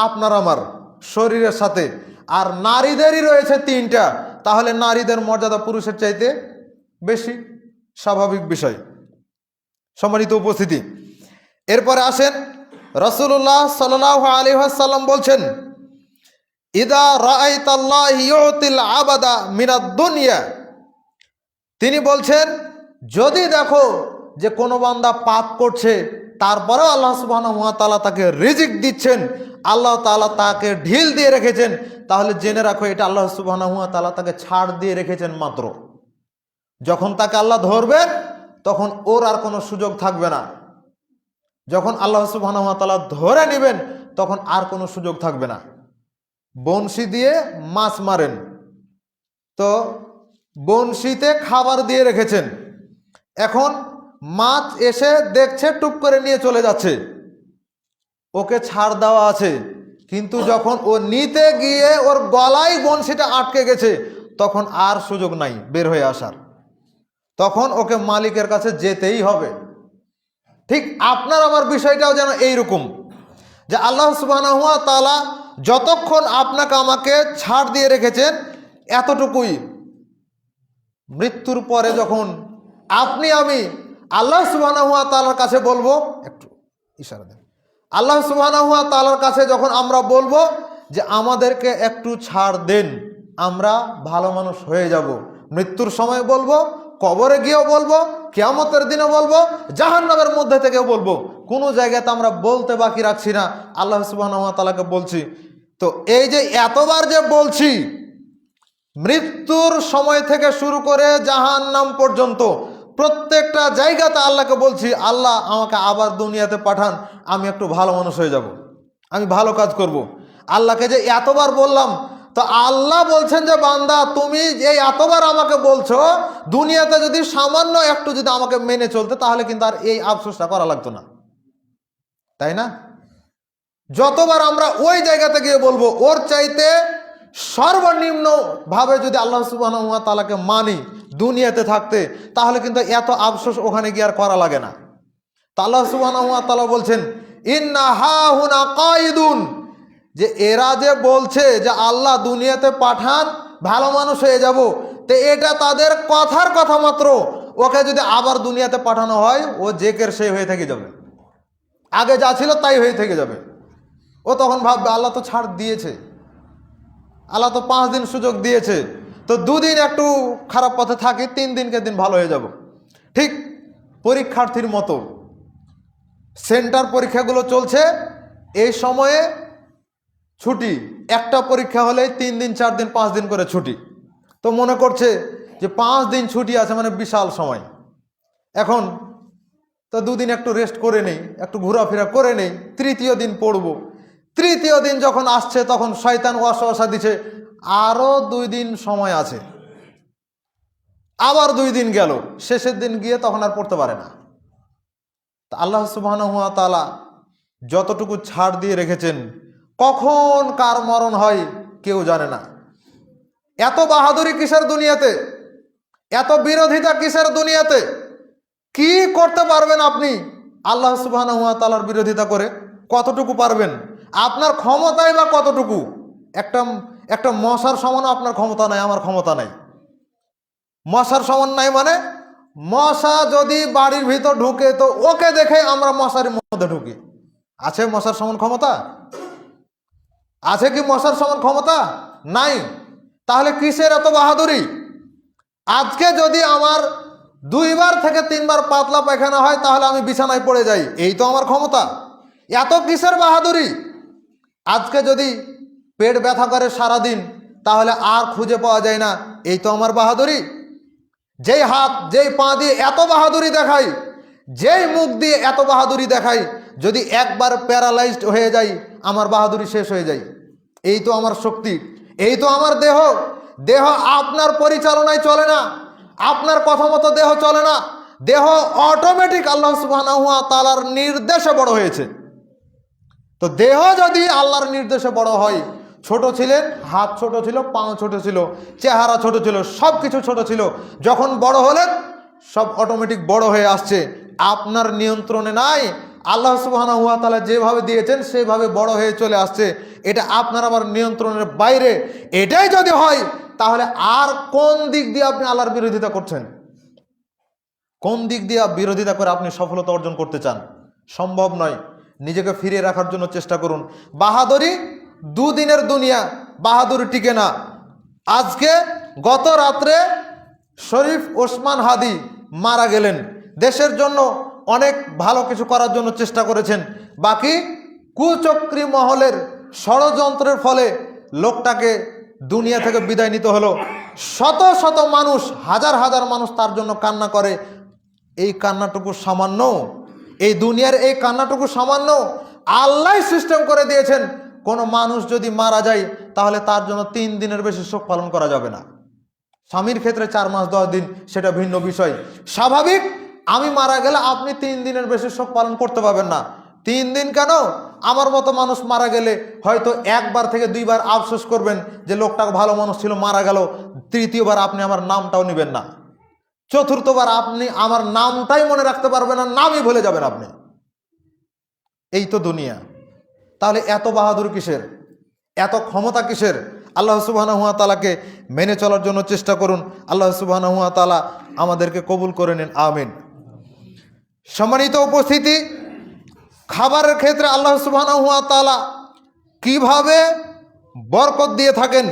আপনার আমার শরীরের সাথে, আর নারীদেরই রয়েছে 3টা। তাহলে নারীদের মর্যাদা পুরুষের চাইতে বেশি, স্বাভাবিক বিষয়। সম্মানিত উপস্থিতি, এরপরে আসেন রাসূলুল্লাহ সাল্লাল্লাহু আলাইহি ওয়াসাল্লাম বলছেন, ইদা রাআইতাল্লাহ ইউতিল আবাদা মিনাদ দুনিয়া, তিনি বলছেন যদি দেখো যে কোনো বান্দা পাপ করছে, তারপরেও আল্লাহ সুবহানাহু ওয়া তাআলা তাকে রিজিক দিচ্ছেন, আল্লাহ তাআলা তাকে ঢিল দিয়ে রেখেছেন, তাহলে জেনে রাখো এটা আল্লাহ সুবহানাহু ওয়া তাআলা তাকে ছাড় দিয়ে রেখেছেন মাত্র। যখন তাকে আল্লাহ ধরবেন তখন ওর আর কোনো সুযোগ থাকবে না। যখন আল্লাহ সুবহানাহু ওয়া তাআলা ধরে নেবেন তখন আর কোনো সুযোগ থাকবে না। বঁড়শি দিয়ে মাছ মারেন, তো বঁড়শিতে খাবার দিয়ে রেখেছেন, এখন মাছ এসে দেখছে টুপ করে নিয়ে চলে যাচ্ছে, ওকে ছাড় দেওয়া আছে, কিন্তু যখন ও নিতে গিয়ে ওর গলায় বঁড়শিটা আটকে গেছে তখন আর সুযোগ নাই বের হয়ে আসার, তখন ওকে মালিকের কাছে যেতেই হবে। ঠিক আপনার আমার বিষয়টাও যেন এইরকম, যে আল্লাহ সুবহানাহু ওয়া তাআলা যতক্ষণ আপনাকে আমাকে ছাড় দিয়ে রেখেছেন এতটুকুই। মৃত্যুর পরে যখন আপনি আমি আল্লাহ সুবহানাহু ওয়া তাআলার কাছে বলবো, একটু ইশারা দেন, আল্লাহ সুবহানাহু ওয়া তাআলার কাছে যখন আমরা বলবো যে আমাদেরকে একটু ছাড় দেন, আমরা ভালো মানুষ হয়ে যাব, মৃত্যুর সময় বলবো, কবরে গিয়েও বলবো, কিয়ামতের দিনে বলবো, জাহান্নামের মধ্যে থেকেও বলবো, কোনো জায়গাতে আমরা বলতে বাকি রাখছি না, আল্লাহ সুবহানাহু ওয়া তাআলাকে বলছি। তো এই যে এতবার যে বলছি, মৃত্যুর সময় থেকে শুরু করে জাহান্নাম পর্যন্ত প্রত্যেকটা জায়গাতে আল্লাহকে বলছি, আল্লাহ আমাকে আবার দুনিয়াতে পাঠান, আমি একটু ভালো মানুষ হয়ে যাব, আমি ভালো কাজ করব। আল্লাহকে যে এতবার বললাম, তো আল্লাহ বলছেন যে বান্দা তুমি এই এতবার আমাকে বলছো, দুনিয়াতে যদি সামান্য একটু যদি আমাকে মেনে চলতে তাহলে কিন্তু আর এই আফসোসটা করা লাগতো না, তাই না? যতবার আমরা ওই জায়গাতে গিয়ে বলবো, ওর চাইতে সর্বনিম্ন ভাবে যদি আল্লাহ সুবহানাহু ওয়া তাআলাকে মানি দুনিয়াতে থাকতে, তাহলে কিন্তু এত আফসোস ওখানে গিয়ে আর করা লাগে না। তো আল্লাহ সুবহানাহু ওয়া তাআলা বলছেন ইন্না হাহুনা কাইদুন, যে এরা যে বলছে যে আল্লাহ দুনিয়াতে পাঠান ভালো মানুষ হয়ে যাব, তো এটা তাদের কথার কথা মাত্র। ওকে যদি আবার দুনিয়াতে পাঠানো হয় ও জেকের সেই হয়ে থেকে যাবে, আগে যা ছিল তাই হয়ে থেকে যাবে। ও তখন ভাববে আল্লাহ তো ছাড় দিয়েছে, আল্লাহ তো 5 দিন সুযোগ দিয়েছে, তো 2 দিন একটু খারাপ পথে থাকি, 3 দিনকে দিন ভালো হয়ে যাব। ঠিক পরীক্ষার্থীর মতো সেন্টার পরীক্ষাগুলো চলছে, এই সময়ে ছুটি, একটা পরীক্ষা হলে 3 দিন 4 দিন 5 দিন করে ছুটি, তো মনে করছে যে 5 দিন ছুটি আছে মানে বিশাল সময়, এখন তো 2 দিন একটু রেস্ট করে নেই, একটু ঘোরাফেরা করে নেই, তৃতীয় দিন পড়ব। তৃতীয় দিন যখন আসছে তখন শয়তান ওয়াসওয়াসা দিছে আরো 2 দিন সময় আছে, আবার 2 দিন গেল, শেষের দিন গিয়ে তখন আর পড়তে পারে না। তা আল্লাহ সুবহানাহু ওয়া তাআলা যতটুকু ছাড় দিয়ে রেখেছেন, কখন কার মরণ হয় কেউ জানে না। এত বাহাদুরি কিসের দুনিয়াতে, এত বিরোধিতা কিসের দুনিয়াতে? কি করতে পারবেন আপনি আল্লাহ সুবহানাহু ওয়া তাআলার বিরোধিতা করে? কতটুকু পারবেন? আপনার ক্ষমতাই বা কতটুকু? একটা মশার সমান আপনার ক্ষমতা নাই, আমার ক্ষমতা নাই। মশার সমান নাই মানে মশা যদি বাড়ির ভিতর ঢুকে তো ওকে দেখে আমরা মশার মধ্যে ঢুকি। আছে মশার সমান ক্ষমতা? আছে কি মশার সমান ক্ষমতা? নাই। তাহলে কিসের এত বাহাদুরি? আজকে যদি আমার 2 বার থেকে 3 বার পাতলা পায়খানা হয় তাহলে আমি বিছানায় পড়ে যাই, এই তো আমার ক্ষমতা। এত কিসের বাহাদুরি? আজকে যদি পেট ব্যথা করে সারাদিন তাহলে আর খুঁজে পাওয়া যায় না, এই তো আমার বাহাদুরি। যেই হাত যেই পা দিয়ে এত বাহাদুরি দেখাই, যেই মুখ দিয়ে এত বাহাদুরি দেখাই, যদি একবার প্যারালাইজড হয়ে যাই আমার বাহাদুরি শেষ হয়ে যায়। এই তো আমার শক্তি, এই তো আমার দেহ। দেহ আপনার পরিচালনায় চলে না, আপনার কথা মতো দেহ চলে না। দেহ অটোমেটিক আল্লাহ সুবহানাহু ওয়া তাআলার নির্দেশে বড় হয়েছে। তো দেহ যদি আল্লাহর নির্দেশে বড় হয়, ছোট ছিলেন, হাত ছোট ছিল, পা ছোট ছিল, চেহারা ছোট ছিল, সব কিছু ছোট ছিল, যখন বড় হলেন সব অটোমেটিক বড় হয়ে আসছে। আপনার নিয়ন্ত্রণে নাই, আল্লাহ সুবহানাহু ওয়া তাআলা যেভাবে দিয়েছেন সেভাবে বড় হয়ে চলে আসছে। এটা আপনার আমার নিয়ন্ত্রণের বাইরে। এটাই যদি হয় তাহলে আর কোন দিক দিয়ে আপনি আল্লাহর বিরোধিতা করছেন? কোন দিক দিয়ে বিরোধিতা করে আপনি সফলতা অর্জন করতে চান? সম্ভব নয়। নিজেকে ফিরিয়ে রাখার জন্য চেষ্টা করুন। বাহাদুরি 2 দিনের দুনিয়া, বাহাদুরি টিকে না। আজকে গত রাত্রে শরীফ ওসমান হাদি মারা গেলেন। দেশের জন্য অনেক ভালো কিছু করার জন্য চেষ্টা করেছেন, বাকি কুচক্রী মহলের ষড়যন্ত্রের ফলে লোকটাকে দুনিয়া থেকে বিদায় নিতে হলো। শত শত মানুষ, হাজার হাজার মানুষ তার জন্য কান্না করে। এই কান্নাটুকু সামান্য, এই দুনিয়ার এই কান্নাটুকু সামান্য। আল্লাহ সিস্টেম করে দিয়েছেন, কোনো মানুষ যদি মারা যায় তাহলে তার জন্য 3 দিনের বেশি শোক পালন করা যাবে না। স্বামীর ক্ষেত্রে 4 মাস 10 দিন, সেটা ভিন্ন বিষয়। স্বাভাবিক, আমি মারা গেলে আপনি 3 দিনের বেশি শোক পালন করতে পারবেন না। 3 দিন কেন, আমার মতো মানুষ মারা গেলে হয়তো 1 বার থেকে 2 বার আফসোস করবেন যে লোকটা ভালো মানুষ ছিল, মারা গেল। তৃতীয়বার আপনি আমার নামটাও নেবেন না। চতুর্থবার আপনি আমার নামটাই মনে রাখতে পারবেন না, নামই ভুলে যাবেন আপনি। এই তো দুনিয়া। তাহলে এত বাহাদুর কিসের, এত ক্ষমতা কিসের? আল্লাহ সুবহানাহু ওয়া তাআলাকে মেনে চলার জন্য চেষ্টা করুন। আল্লাহ সুবহানাহু ওয়া তাআলা আমাদেরকে কবুল করে নিন, আমিন। সম্মানিত উপস্থিতি, খাবারের ক্ষেত্রে আল্লাহ সুবহানাহু ওয়া তাআলা কিভাবে বরকত দিয়ে থাকেন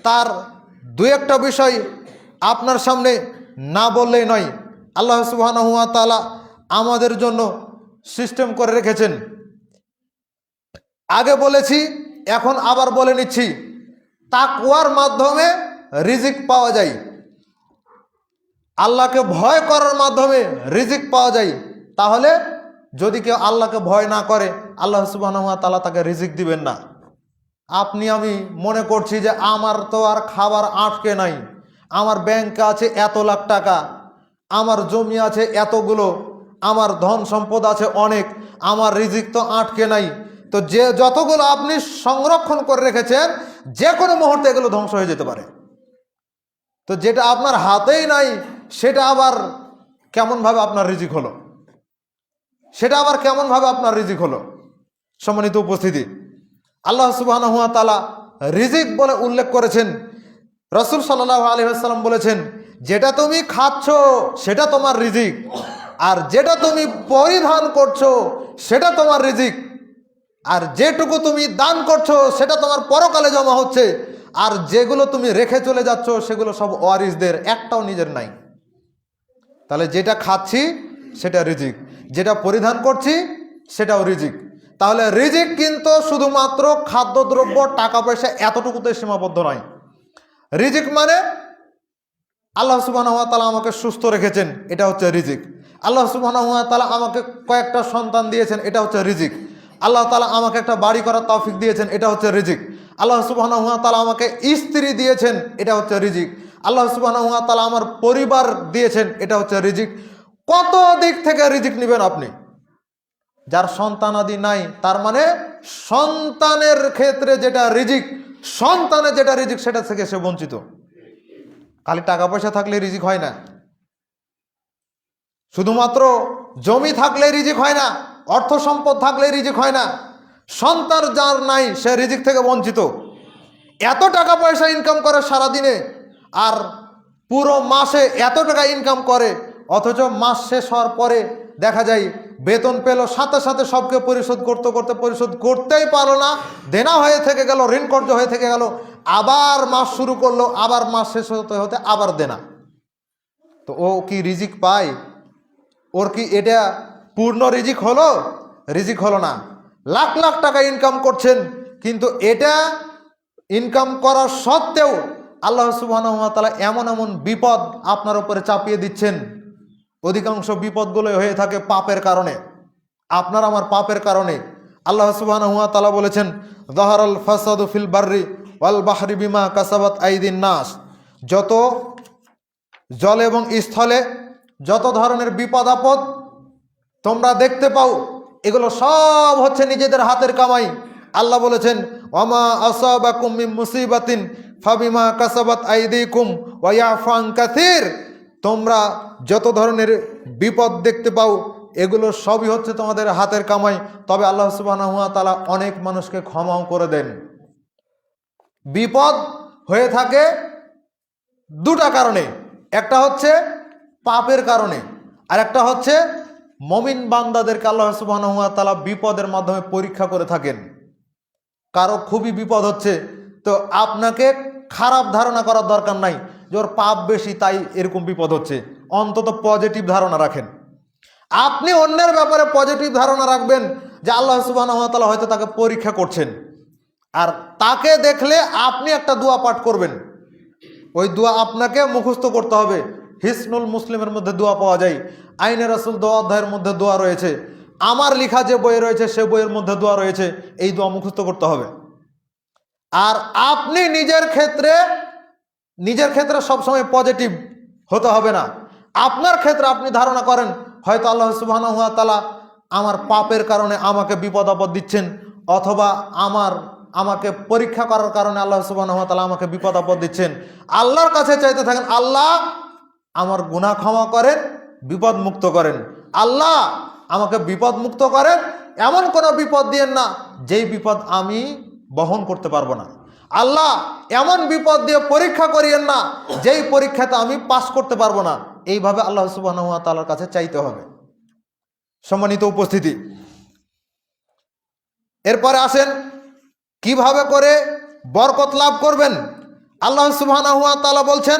তার 2-1টা বিষয় আপনার সামনে না বললেই নয়। আল্লাহ সুবহানাহু ওয়া তাআলা আমাদের জন্য সিস্টেম করে রেখেছেন। আগে বলেছি, এখন আবার বলে নিচ্ছি, তাকওয়ার মাধ্যমে রিজিক পাওয়া যায়, আল্লাহকে ভয় করার মাধ্যমে রিজিক পাওয়া যায়। তাহলে যদি কেউ আল্লাহকে ভয় না করে, আল্লাহ সুবহানাহু ওয়া তাআলা তাকে রিজিক দিবেন না। আপনি আমি মনে করছি যে আমার তো আর খাবার আটকে নাই, আমার ব্যাংকে আছে এত লাখ টাকা, আমার জমি আছে এতগুলো, আমার ধন সম্পদ আছে অনেক, আমার রিজিক তো আটকে নাই। তো যে যতগুলো আপনি সংরক্ষণ করে রেখেছেন, যে কোনো মুহূর্তে এগুলো ধ্বংস হয়ে যেতে পারে। তো যেটা আপনার হাতেই নাই, সেটা আবার কেমনভাবে আপনার রিজিক হলো? সেটা আবার কেমনভাবে আপনার রিজিক হলো? সম্মানিত উপস্থিতি, আল্লাহ সুবহানাহু ওয়া তাআলা রিজিক বলে উল্লেখ করেছেন। রাসূল সাল্লাল্লাহু আলাইহি ওয়াসাল্লাম বলেছেন, যেটা তুমি খাচ্ছ সেটা তোমার রিজিক, আর যেটা তুমি পরিধান করছো সেটা তোমার রিজিক, আর যেটুকু তুমি দান করছো সেটা তোমার পরকালে জমা হচ্ছে, আর যেগুলো তুমি রেখে চলে যাচ্ছ সেগুলো সব ওয়ারিসদের, একটাও নিজের নাই। তাহলে যেটা খাচ্ছি সেটা রিজিক, যেটা পরিধান করছি সেটাও রিজিক। তাহলে রিজিক কিন্তু শুধুমাত্র খাদ্যদ্রব্য, টাকা পয়সা এতটুকুতে সীমাবদ্ধ নয়। রিজিক মানে আল্লাহ সুবহানাহু ওয়া তাআলা আমাকে সুস্থ রেখেছেন, এটা হচ্ছে রিজিক। আল্লাহ সুবহানাহু ওয়া তাআলা আমাকে কয়েকটা সন্তান দিয়েছেন, এটা হচ্ছে রিজিক। আল্লাহ তাআলা আমাকে একটা বাড়ি করার তৌফিক দিয়েছেন, এটা হচ্ছে রিজিক। আল্লাহ সুবহানাহু ওয়া তাআলা আমাকে স্ত্রী দিয়েছেন, এটা হচ্ছে রিজিক। আল্লাহ সুবহানাহু ওয়া তাআলা আমার পরিবার দিয়েছেন, এটা হচ্ছে রিজিক। কত দিক থেকে রিজিক নেবেন আপনি? যার সন্তানাদি নাই, তার মানে সন্তানের ক্ষেত্রে যেটা রিজিক, সন্তানের যেটা রিজিক সেটা থেকে সে বঞ্চিত। খালি টাকা পয়সা থাকলে রিজিক হয় না, শুধুমাত্র জমি থাকলে রিজিক হয় না, অর্থ সম্পদ থাকলে রিজিক হয় না। সন্তান যার নাই সে রিজিক থেকে বঞ্চিত। এত টাকা পয়সা ইনকাম করে সারাদিনে, আর পুরো মাসে এত টাকা ইনকাম করে, অথচ মাস শেষ হওয়ার পরে দেখা যায় বেতন পেল, সাথে সাথে সবকে পরিশোধ করতে করতে পরিশোধ করতেই পারলো না, দেনা হয়ে থেকে গেল, ঋণ কর্য হয়ে থেকে গেল। আবার মাস শুরু করলো, আবার মাস শেষ হতে হতে আবার দেনা। তো ও কি রিজিক পায়? ওর কি এটা পূর্ণ রিজিক হলো? রিজিক হলো না। লাখ লাখ টাকা ইনকাম করছেন, কিন্তু এটা ইনকাম করার সত্ত্বেও আল্লাহ সুবহানাহু ওয়া তাআলা এমন এমন বিপদ আপনার উপরে চাপিয়ে দিচ্ছেন। অধিকাংশ বিপদগুলো হয়ে থাকে পাপের কারণে, আপনার আমার পাপের কারণে। আল্লাহ সুবহানাহু ওয়া তাআলা বলেছেন, যাহারাল ফাসাদু ফিল বাররি ওয়াল বাহরি বিমা কাসাবাত আইদিন নাস। যত জলে এবং স্থলে যত ধরনের বিপদ আপদ তোমরা দেখতে পাও, এগুলো সব হচ্ছে নিজেদের হাতের কামাই। আল্লাহ বলেছেন, ওয়ামা আসাবাকুম মিন মুসিবাতিন ফাবিমা কাসাবাত আইদিকুম ওয়া ইয়াফু আন কাসীর। তোমরা যত ধরনের বিপদ দেখতে পাও, এগুলো সবই হচ্ছে তোমাদের হাতের কামাই, তবে আল্লাহ সুবহানাহু ওয়া তাআলা অনেক মানুষকে ক্ষমাও করে দেন। বিপদ হয়ে থাকে 2টা কারণে, একটা হচ্ছে পাপের কারণে, আর একটা হচ্ছে মুমিন বান্দাদেরকে আল্লাহ সুবহানাহু ওয়া তাআলা বিপদের মাধ্যমে পরীক্ষা করে থাকেন। কারো খুবই বিপদ হচ্ছে, তো আপনাকে খারাপ ধারণা করার দরকার নাই যে ওর পাপ বেশি তাই এরকম বিপদ হচ্ছে, অন্তত পজিটিভ ধারণা রাখেন। আপনি অন্যের ব্যাপারে পজিটিভ ধারণা রাখবেন যে আল্লাহ সুবহানাহু ওয়া তাআলা হয়তো তাকে পরীক্ষা করছেন, আর তাকে দেখলে আপনি একটা দোয়া পাঠ করবেন। ওই দোয়া আপনাকে মুখস্থ করতে হবে। হিসনুল মুসলিমের মধ্যে দোয়া পাওয়া যায়, আইনে রাসূল দোয়া অধ্যায়ের মধ্যে দোয়া রয়েছে, আমার লেখা যে বই রয়েছে সে বইয়ের মধ্যে দোয়া রয়েছে। এই দোয়া মুখস্থ করতে হবে। আর আপনি নিজের ক্ষেত্রে সবসময় পজিটিভ হতে হবে না। আপনার ক্ষেত্রে আপনি ধারণা করেন হয়তো আল্লাহ সুবহানাহু ওয়া তাআলা আমার পাপের কারণে আমাকে বিপদ আপদ দিচ্ছেন, অথবা আমাকে পরীক্ষা করার কারণে আল্লাহ সুবহানাহু ওয়া তাআলা আমাকে বিপদ আপদ দিচ্ছেন। আল্লাহর কাছে চাইতে থাকেন, আল্লাহ আমার গুনাহ ক্ষমা করেন, বিপদ মুক্ত করেন। আল্লাহ আমাকে বিপদ মুক্ত করেন, এমন কোনো বিপদ দিয়েন না যেই বিপদ আমি বহন করতে পারবো না। আল্লাহ এমন বিপদ দিয়ে পরীক্ষা করিয়েন না যেই পরীক্ষাতে আমি পাস করতে পারবো না। এইভাবে আল্লাহ সুবহানাহু ওয়া তাআলার কাছে চাইতে হবে। সম্মানিত উপস্থিতি, এরপরে আসেন কিভাবে করে বরকত লাভ করবেন। আল্লাহ সুবহানাহু ওয়া তাআলা বলছেন,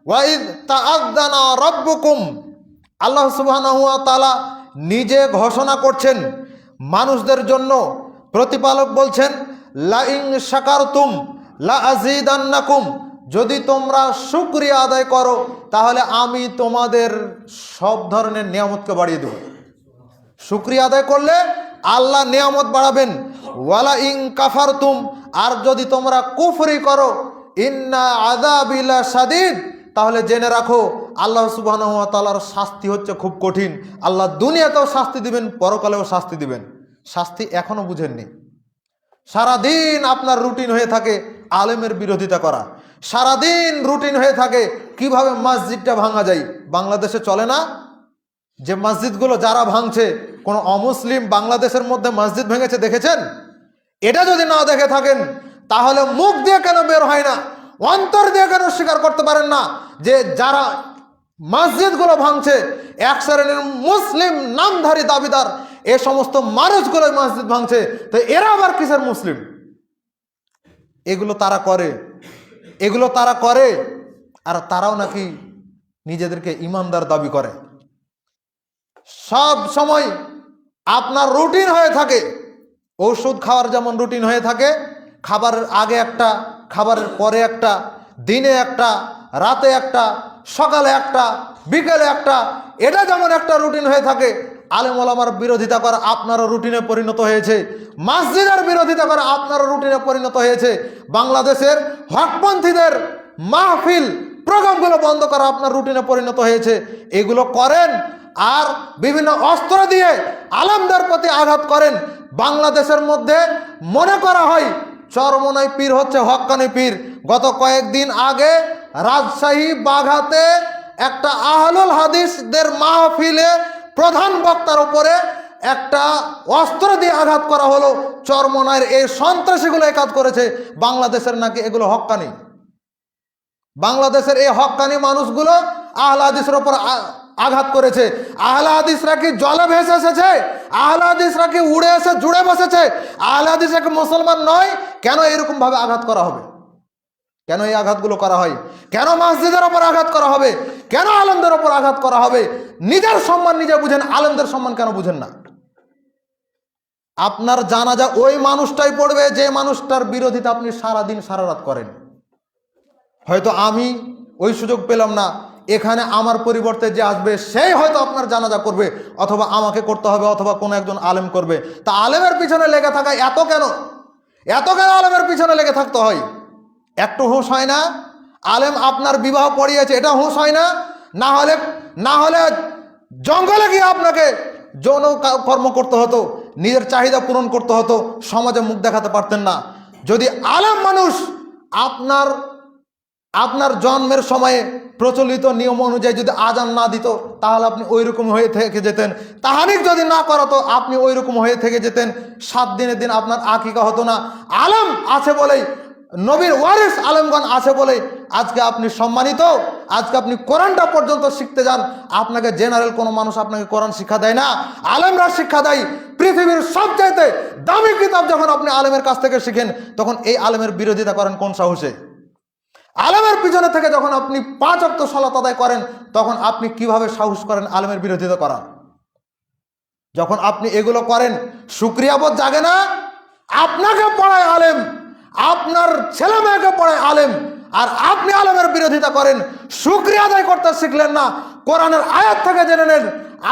ওয়াইদ তাআযানা রাব্বুকুম, আল্লাহ সুবহানাহু ওয়া তাআলা নিজে ঘোষণা করছেন মানুষদের জন্য। প্রতিপালক বলছেন, লা ইন শাকারতুম লা আযীদান্নাকুম, যদি তোমরা শুকরিয়া আদায় করো তাহলে আমি তোমাদের সব ধরনের নিয়ামতকে বাড়িয়ে দেব। শুকরিয়া আদায় করলে আল্লাহ নিয়ামত বাড়াবেন। ওয়ালা ইন কাফারতুম, আর যদি তোমরা কুফরি করো, ইন্না আযাবি লাশাদীদ, তাহলে জেনে রাখো আল্লাহ সুবহানাহু ওয়া তাআলার শাস্তি হচ্ছে খুব কঠিন। আল্লাহ দুনিয়াতেও শাস্তি দিবেন, পরকালেও শাস্তি দিবেন। শাস্তি এখনো বুঝেননি। সারাদিন আপনার রুটিন হয়ে থাকে আলেমের বিরোধিতা করা, সারাদিন রুটিন হয়ে থাকে কিভাবে মসজিদটা ভাঙা যায়। বাংলাদেশে চলে না যে মসজিদগুলো যারা ভাঙছে, কোনো অমুসলিম বাংলাদেশের মধ্যে মসজিদ ভেঙেছে দেখেছেন? এটা যদি না দেখে থাকেন তাহলে মুখ দিয়ে কেন বের হয় না, অন্তর দিয়ে কেন স্বীকার করতে পারেন না যে যারা মসজিদগুলো ভাঙছে এক শ্রেণীর মুসলিম নামধারী দাবিদার, এ সমস্ত মানুষগুলো মসজিদ ভাঙছে, তো এরা আবার কিসের মুসলিম? এগুলো তারা করে, আর তারাও নাকি নিজেদেরকে ইমানদার দাবি করে। সব সময় আপনার রুটিন হয়ে থাকে, ওষুধ খাওয়ার যেমন রুটিন হয়ে থাকে, খাবারের আগে একটা, খাবারের পরে একটা, দিনে একটা, রাতে একটা, সকালে একটা, বিকেলে একটা, এটা যেমন একটা রুটিন হয়ে থাকে, আলেম ওলামার বিরোধিতা করা আপনারও রুটিনে পরিণত হয়েছে, মসজিদের বিরোধিতা করা আপনারও রুটিনে পরিণত হয়েছে, বাংলাদেশের হকপন্থীদের মাহফিল প্রোগ্রামগুলো বন্ধ করা আপনার রুটিনে পরিণত হয়েছে। এগুলো করেন আর বিভিন্ন অস্ত্র দিয়ে আলেমদের প্রতি আঘাত করেন। বাংলাদেশের মধ্যে মনে করা হয় চরমনাই পীর হচ্ছে হক্কানি পীর। গত কয়েকদিন আগে রাজশাহী বাঘাতে একটা আহলুল হাদিসদের মাহফিলে প্রধান বক্তার উপরে একটা অস্ত্র দিয়ে আঘাত করা হলো। চরমনাইয়ের এই সন্ত্রাসীগুলো এই কাজ করেছে। বাংলাদেশের নাকি এগুলো হক্কানি। বাংলাদেশের এই হক্কানি মানুষগুলো আহলে হাদিসের উপর আঘাত করেছে। আহলে হাদিসরা কি জলে ভেসে এসেছে? আহলে হাদিসরা কি উড়ে এসে জুড়ে বসেছে? আহলে হাদিসরা কি মুসলমান নয়? কেন এরকম ভাবে আঘাত করা হবে? কেন এই আঘাতগুলো করা হয়? কেন মসজিদের ওপর আঘাত করা হবে? কেন আলেমদের ওপর আঘাত করা হবে? নিজের সম্মান নিজে বুঝেন, আলেমদের সম্মান কেন বুঝেন না? আপনার জানাজা ওই মানুষটাই পড়বে যে মানুষটার বিরোধিতা আপনি সারাদিন সারা রাত করেন। হয়তো আমি ওই সুযোগ পেলাম না, এখানে আমার পরিবর্তে যে আসবে সেই হয়তো আপনার জানাজা করবে, অথবা আমাকে করতে হবে, অথবা কোনো একজন আলেম করবে। তা আলেমের পিছনে লেগে থাকা এত কেন আলেমের পিছনে লেগে থাকতে হয়? একটু হুঁশ হয় না? আলেম আপনার বিবাহ পড়িয়েছে, এটা হুঁশ হয় না? না হলে জঙ্গলে গিয়ে আপনাকে যৌন কর্ম করতে হতো, নিজের চাহিদা পূরণ করতে হতো, সমাজে মুখ দেখাতে পারতেন না। যদি আলেম মানুষ আপনার জন্মের সময়ে প্রচলিত নিয়ম অনুযায়ী যদি আজান না দিত তাহলে আপনি ওই রকম হয়ে থেকে যেতেন। তাহানিক যদি না করাতো আপনি ওই রকম হয়ে থেকে যেতেন। 7 দিনের দিন আপনার আকিকা হতো না। আলেম আছে বলেই, নবীর ওয়ারিস আলেমগণ আছে বলেই আজকে আপনি সম্মানিত। আজকে আপনি কোরআনটা পর্যন্ত শিখতে যান, আপনাকে জেনারেল কোনো মানুষ আপনাকে কোরআন শিক্ষা দেয় না, আলেমরা শিক্ষা দেয়। পৃথিবীর সবচাইতে দামি কিতাব যখন আপনি আলেমের কাছ থেকে শিখেন, তখন এই আলেমের বিরোধিতা করেন কোন সাহসে? আলেমের পিছনে থেকে যখন আপনি 5 ওয়াক্ত সালাত আদায় করেন, তখন আপনি কিভাবে সাহস করেন আলেমের বিরোধিতা করার? যখন আপনি এগুলো করেন শুকরিয়া বোধ জাগে না? আপনাকে পড়ায় আলেম, আপনার ছেলে মেয়েকে পড়ায় আলেম, আর আপনি আলেমের বিরোধিতা করেন, শুকরিয়া আদায় করতে শিখলেন না। কোরআনের আয়াত থেকে জেনে নেন,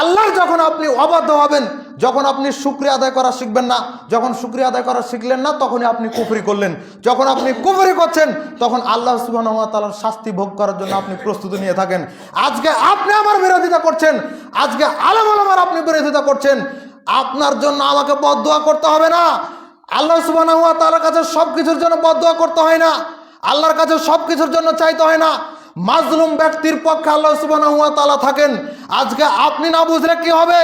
আল্লাহর যখন আপনি অবাধ্য হবেন, যখন আপনি শুকরিয়া আদায় করা শিখবেন না, যখন শুকরিয়া আদায় করা শিখলেন না, তখনই আপনি কুফরি করলেন। যখন আপনি কুফরি করছেন, তখন আল্লাহ সুবহানাহু ওয়া তাআলার শাস্তি ভোগ করার জন্য আপনি প্রস্তুতি নিয়ে থাকেন। আজকে আপনি আমার বিরোধিতা করছেন, আজকে আলেম ওলামার আপনি বিরোধিতা করছেন, আপনার জন্য আমাকে বদদুয়া করতে হবে না। আল্লাহ সুবহানাহু ওয়া তাআলার কাছে সবকিছুর জন্য বদদুয়া করতে হয় না, আল্লাহর কাছে সবকিছুর জন্য চাইতে হয় না। মাজলুম ব্যক্তির পক্ষে আল্লাহ সুবহানাহু ওয়া তাআলা থাকেন। আজকে আপনি না বুঝলে কি হবে?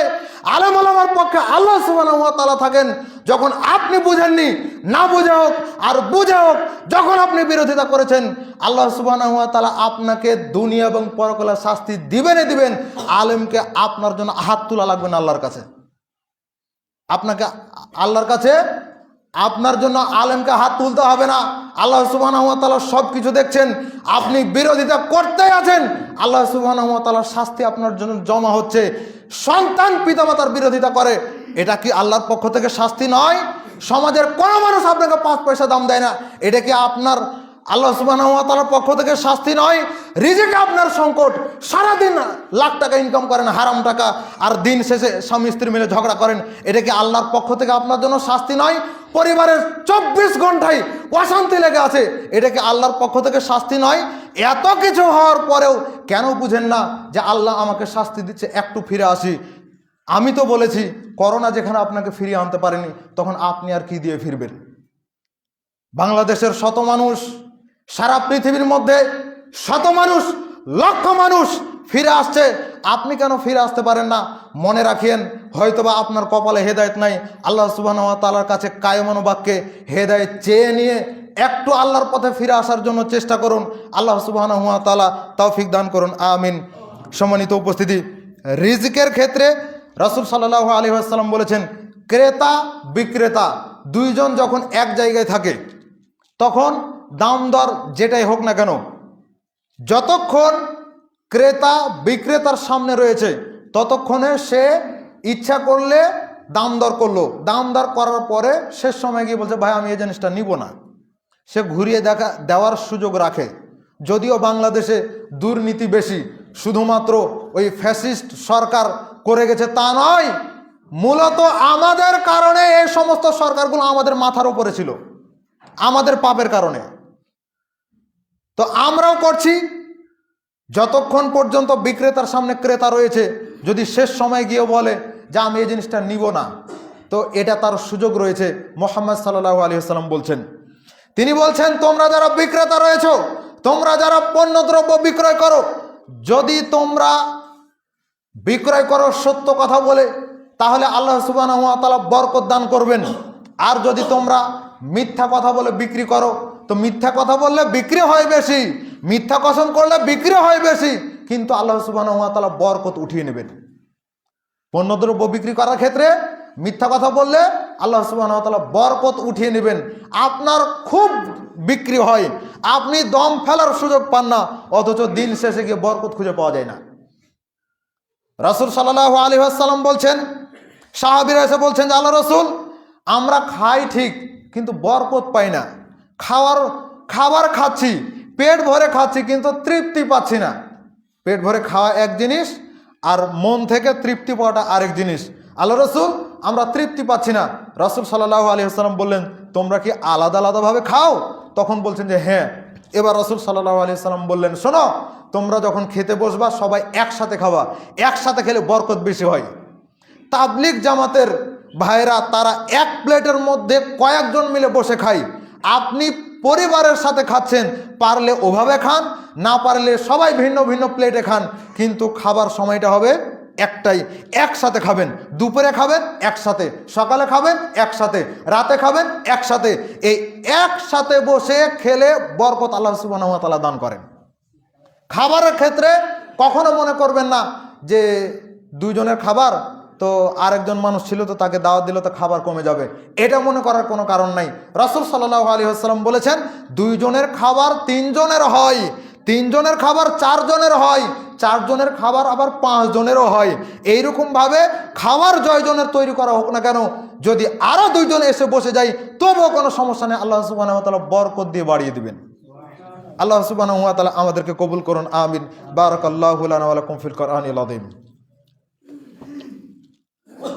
আলেম ওলামার পক্ষে আল্লাহ সুবহানাহু ওয়া তাআলা থাকেন। যখন আপনি বুঝেননি, না বুঝে হোক আর বুঝে হোক, যখন আপনি বিরোধিতা করেছেন, আল্লাহ সুবহানাহু ওয়া তাআলা আপনাকে দুনিয়া এবং পরকালের শাস্তি দিবেনই দিবেন। আলেমকে আপনার জন্য হাত তোলা লাগবে না আল্লাহর কাছে, আপনাকে আল্লাহর কাছে আপনার জন্য আলেমকে হাত তুলতে হবে না। আল্লাহ সুবহানাহু ওয়া তাআলা সব কিছু দেখছেন। আপনি বিরোধিতা করতেই আছেন, আল্লাহ সুবহানাহু ওয়া তাআলার শাস্তি আপনার জন্য জমা হচ্ছে। সন্তান পিতামাতার বিরোধিতা করে, এটা কি আল্লাহর পক্ষ থেকে শাস্তি নয়? সমাজের কোনো মানুষ আপনাকে 5 পয়সা দাম দেয় না, এটা কি আপনার আল্লাহ সুবহানাহু ওয়া তাআলার পক্ষ থেকে শাস্তি নয়? রিজিকে আপনার সংকট, সারাদিন লাখ টাকা ইনকাম করেন হারাম টাকা, আর দিন শেষে স্বামী স্ত্রী মিলে ঝগড়া করেন, এটা কি আল্লাহর পক্ষ থেকে আপনার জন্য শাস্তি নয়? পরিবারের 24 ঘন্টায় অশান্তি লেগে আছে, এটা কি আল্লাহর পক্ষ থেকে শাস্তি নয়? এত কিছু হওয়ার পরেও কেন বুঝেন না যে আল্লাহ আমাকে শাস্তি দিচ্ছে, একটু ফিরে আসি? আমি তো বলেছি, করোনা যেখানে আপনাকে ফিরিয়ে আনতে পারেনি, তখন আপনি আর কি দিয়ে ফিরবেন? বাংলাদেশের শত মানুষ, সারা পৃথিবীর মধ্যে শত মানুষ, লক্ষ মানুষ ফিরে আসছে, আপনি কেন ফিরে আসতে পারেন না? মনে রাখেন, হয়তোবা আপনার কপালে হেদায়েত নাই। আল্লাহ সুবহানাহু ওয়া তাআলার কাছে কায়মান বাক্যে হেদায়েত চেয়ে নিয়ে একটু আল্লাহর পথে ফিরে আসার জন্য চেষ্টা করুন। আল্লাহ সুবহানাহু ওয়া তাআলা তৌফিক দান করুন, আমিন। সম্মানিত উপস্থিতি, রিজিকের ক্ষেত্রে রাসূল সাল্লাল্লাহু আলাইহি ওয়াসাল্লাম বলেছেন, ক্রেতা বিক্রেতা দুইজন যখন এক জায়গায় থাকে, তখন দাম দর যেটাই হোক না কেন, যতক্ষণ ক্রেতা বিক্রেতার সামনে রয়েছে, ততক্ষণে সে ইচ্ছা করলে দাম দর করলো, দাম দর করার পরে শেষ সময় গিয়ে বলছে, ভাই আমি এই জিনিসটা নিব না, সে ঘুরিয়ে দেওয়ার সুযোগ রাখে। যদিও বাংলাদেশে দুর্নীতি বেশি, শুধুমাত্র ওই ফ্যাসিস্ট সরকার করে গেছে তা নয়, মূলত আমাদের কারণে এই সমস্ত সরকারগুলো আমাদের মাথার উপরে ছিল, আমাদের পাপের কারণে। তো আমরাও করছি। যতক্ষণ পর্যন্ত বিক্রেতার সামনে ক্রেতা রয়েছে, যদি শেষ সময় গিয়ে বলে যে আমি এই জিনিসটা নিব না, তো এটা তার সুযোগ রয়েছে। মুহাম্মদ সাল্লাল্লাহু আলাইহি ওয়াসাল্লাম বলছেন, তিনি বলছেন, তোমরা যারা বিক্রেতা রয়েছো, তোমরা যারা পণ্যদ্রব্য বিক্রয় করো, যদি তোমরা বিক্রয় করো সত্য কথা বলে, তাহলে আল্লাহ সুবহানাহু ওয়া তাআলা বরকত দান করবেন। আর যদি তোমরা মিথ্যা কথা বলে বিক্রি করো, তো মিথ্যা কথা বললে বিক্রি হয় বেশি, মিথ্যা কসম করলে বিক্রি হয় বেশি, কিন্তু আল্লাহ সুবহানাহু ওয়া তাআলা বরকত উঠিয়ে নেবেন। পণ্যদ্রব্য বিক্রি করার ক্ষেত্রে মিথ্যা কথা বললে আল্লাহ সুবহানাহু ওয়া তাআলা বরকত উঠিয়ে নেবেন। আপনার খুব বিক্রি হয়, আপনি দম ফেলার সুযোগ পান না, অথচ দিন শেষে গিয়ে বরকত খুঁজে পাওয়া যায় না। রাসূল সাল্লাল্লাহু আলাইহি ওয়াসাল্লাম বলছেন, সাহাবীরা এসে বলছেন যে আল্লাহ রাসূল, আমরা খাই ঠিক, কিন্তু বরকত পাই না। খাবার খাচ্ছি, পেট ভরে খাচ্ছি, কিন্তু তৃপ্তি পাচ্ছি না। পেট ভরে খাওয়া এক জিনিস, আর মন থেকে তৃপ্তি পাওয়াটা আরেক জিনিস। আল্লাহ রাসূল, আমরা তৃপ্তি পাচ্ছি না। রাসূল সাল্লাল্লাহু আলাইহি ওয়াসাল্লাম বললেন, তোমরা কি আলাদা আলাদাভাবে খাও? তখন বলছেন যে হ্যাঁ। এবার রাসূল সাল্লাল্লাহু আলাইহি ওয়াসাল্লাম বললেন, শোনো, তোমরা যখন খেতে বসবা সবাই একসাথে খাবা, একসাথে খেলে বরকত বেশি হয়। তাবলিগ জামাতের ভাইরা তারা এক প্লেটের মধ্যে কয়েকজন মিলে বসে খায়। আপনি পরিবারের সাথে খাচ্ছেন, পারলে ওভাবে খান, না পারলে সবাই ভিন্ন ভিন্ন প্লেটে খান, কিন্তু খাবার সময়টা হবে একটাই, একসাথে খাবেন। দুপুরে খাবেন একসাথে, সকালে খাবেন একসাথে, রাতে খাবেন একসাথে। এই একসাথে বসে খেলে বরকত আল্লাহ সুবহানাহু ওয়া তাআলা দান করেন। খাবারের ক্ষেত্রে কখনো মনে করবেন না যে দুইজনের খাবার, তো আরেকজন মানুষ ছিল তো তাকে দাওয়াত দিল তো খাবার কমে যাবে, এটা মনে করার কোনো কারণ নাই। রাসূল সাল্লাল্লাহু আলাইহি ওয়াসাল্লাম বলেছেন, দুইজনের খাবার তিনজনের হয়, তিনজনের খাবার চারজনের হয়, 4 জনের খাবার আবার 5 জনেরও হয়। এইরকমভাবে খাবার জয়জনের তৈরি করা হোক না কেন, যদি আরও 2 জন এসে বসে যায় তবুও কোনো সমস্যা নেই, আল্লাহ সুবহানাহু ওয়া তাআলা বরকত দিয়ে বাড়িয়ে দিবেন। আল্লাহ সুবহানাহু ওয়া তাআলা আমাদেরকে কবুল করুন, আমিন। বারাকাল্লাহু লানা ওয়া লাকুম ফিল কোরআনিল আযীম।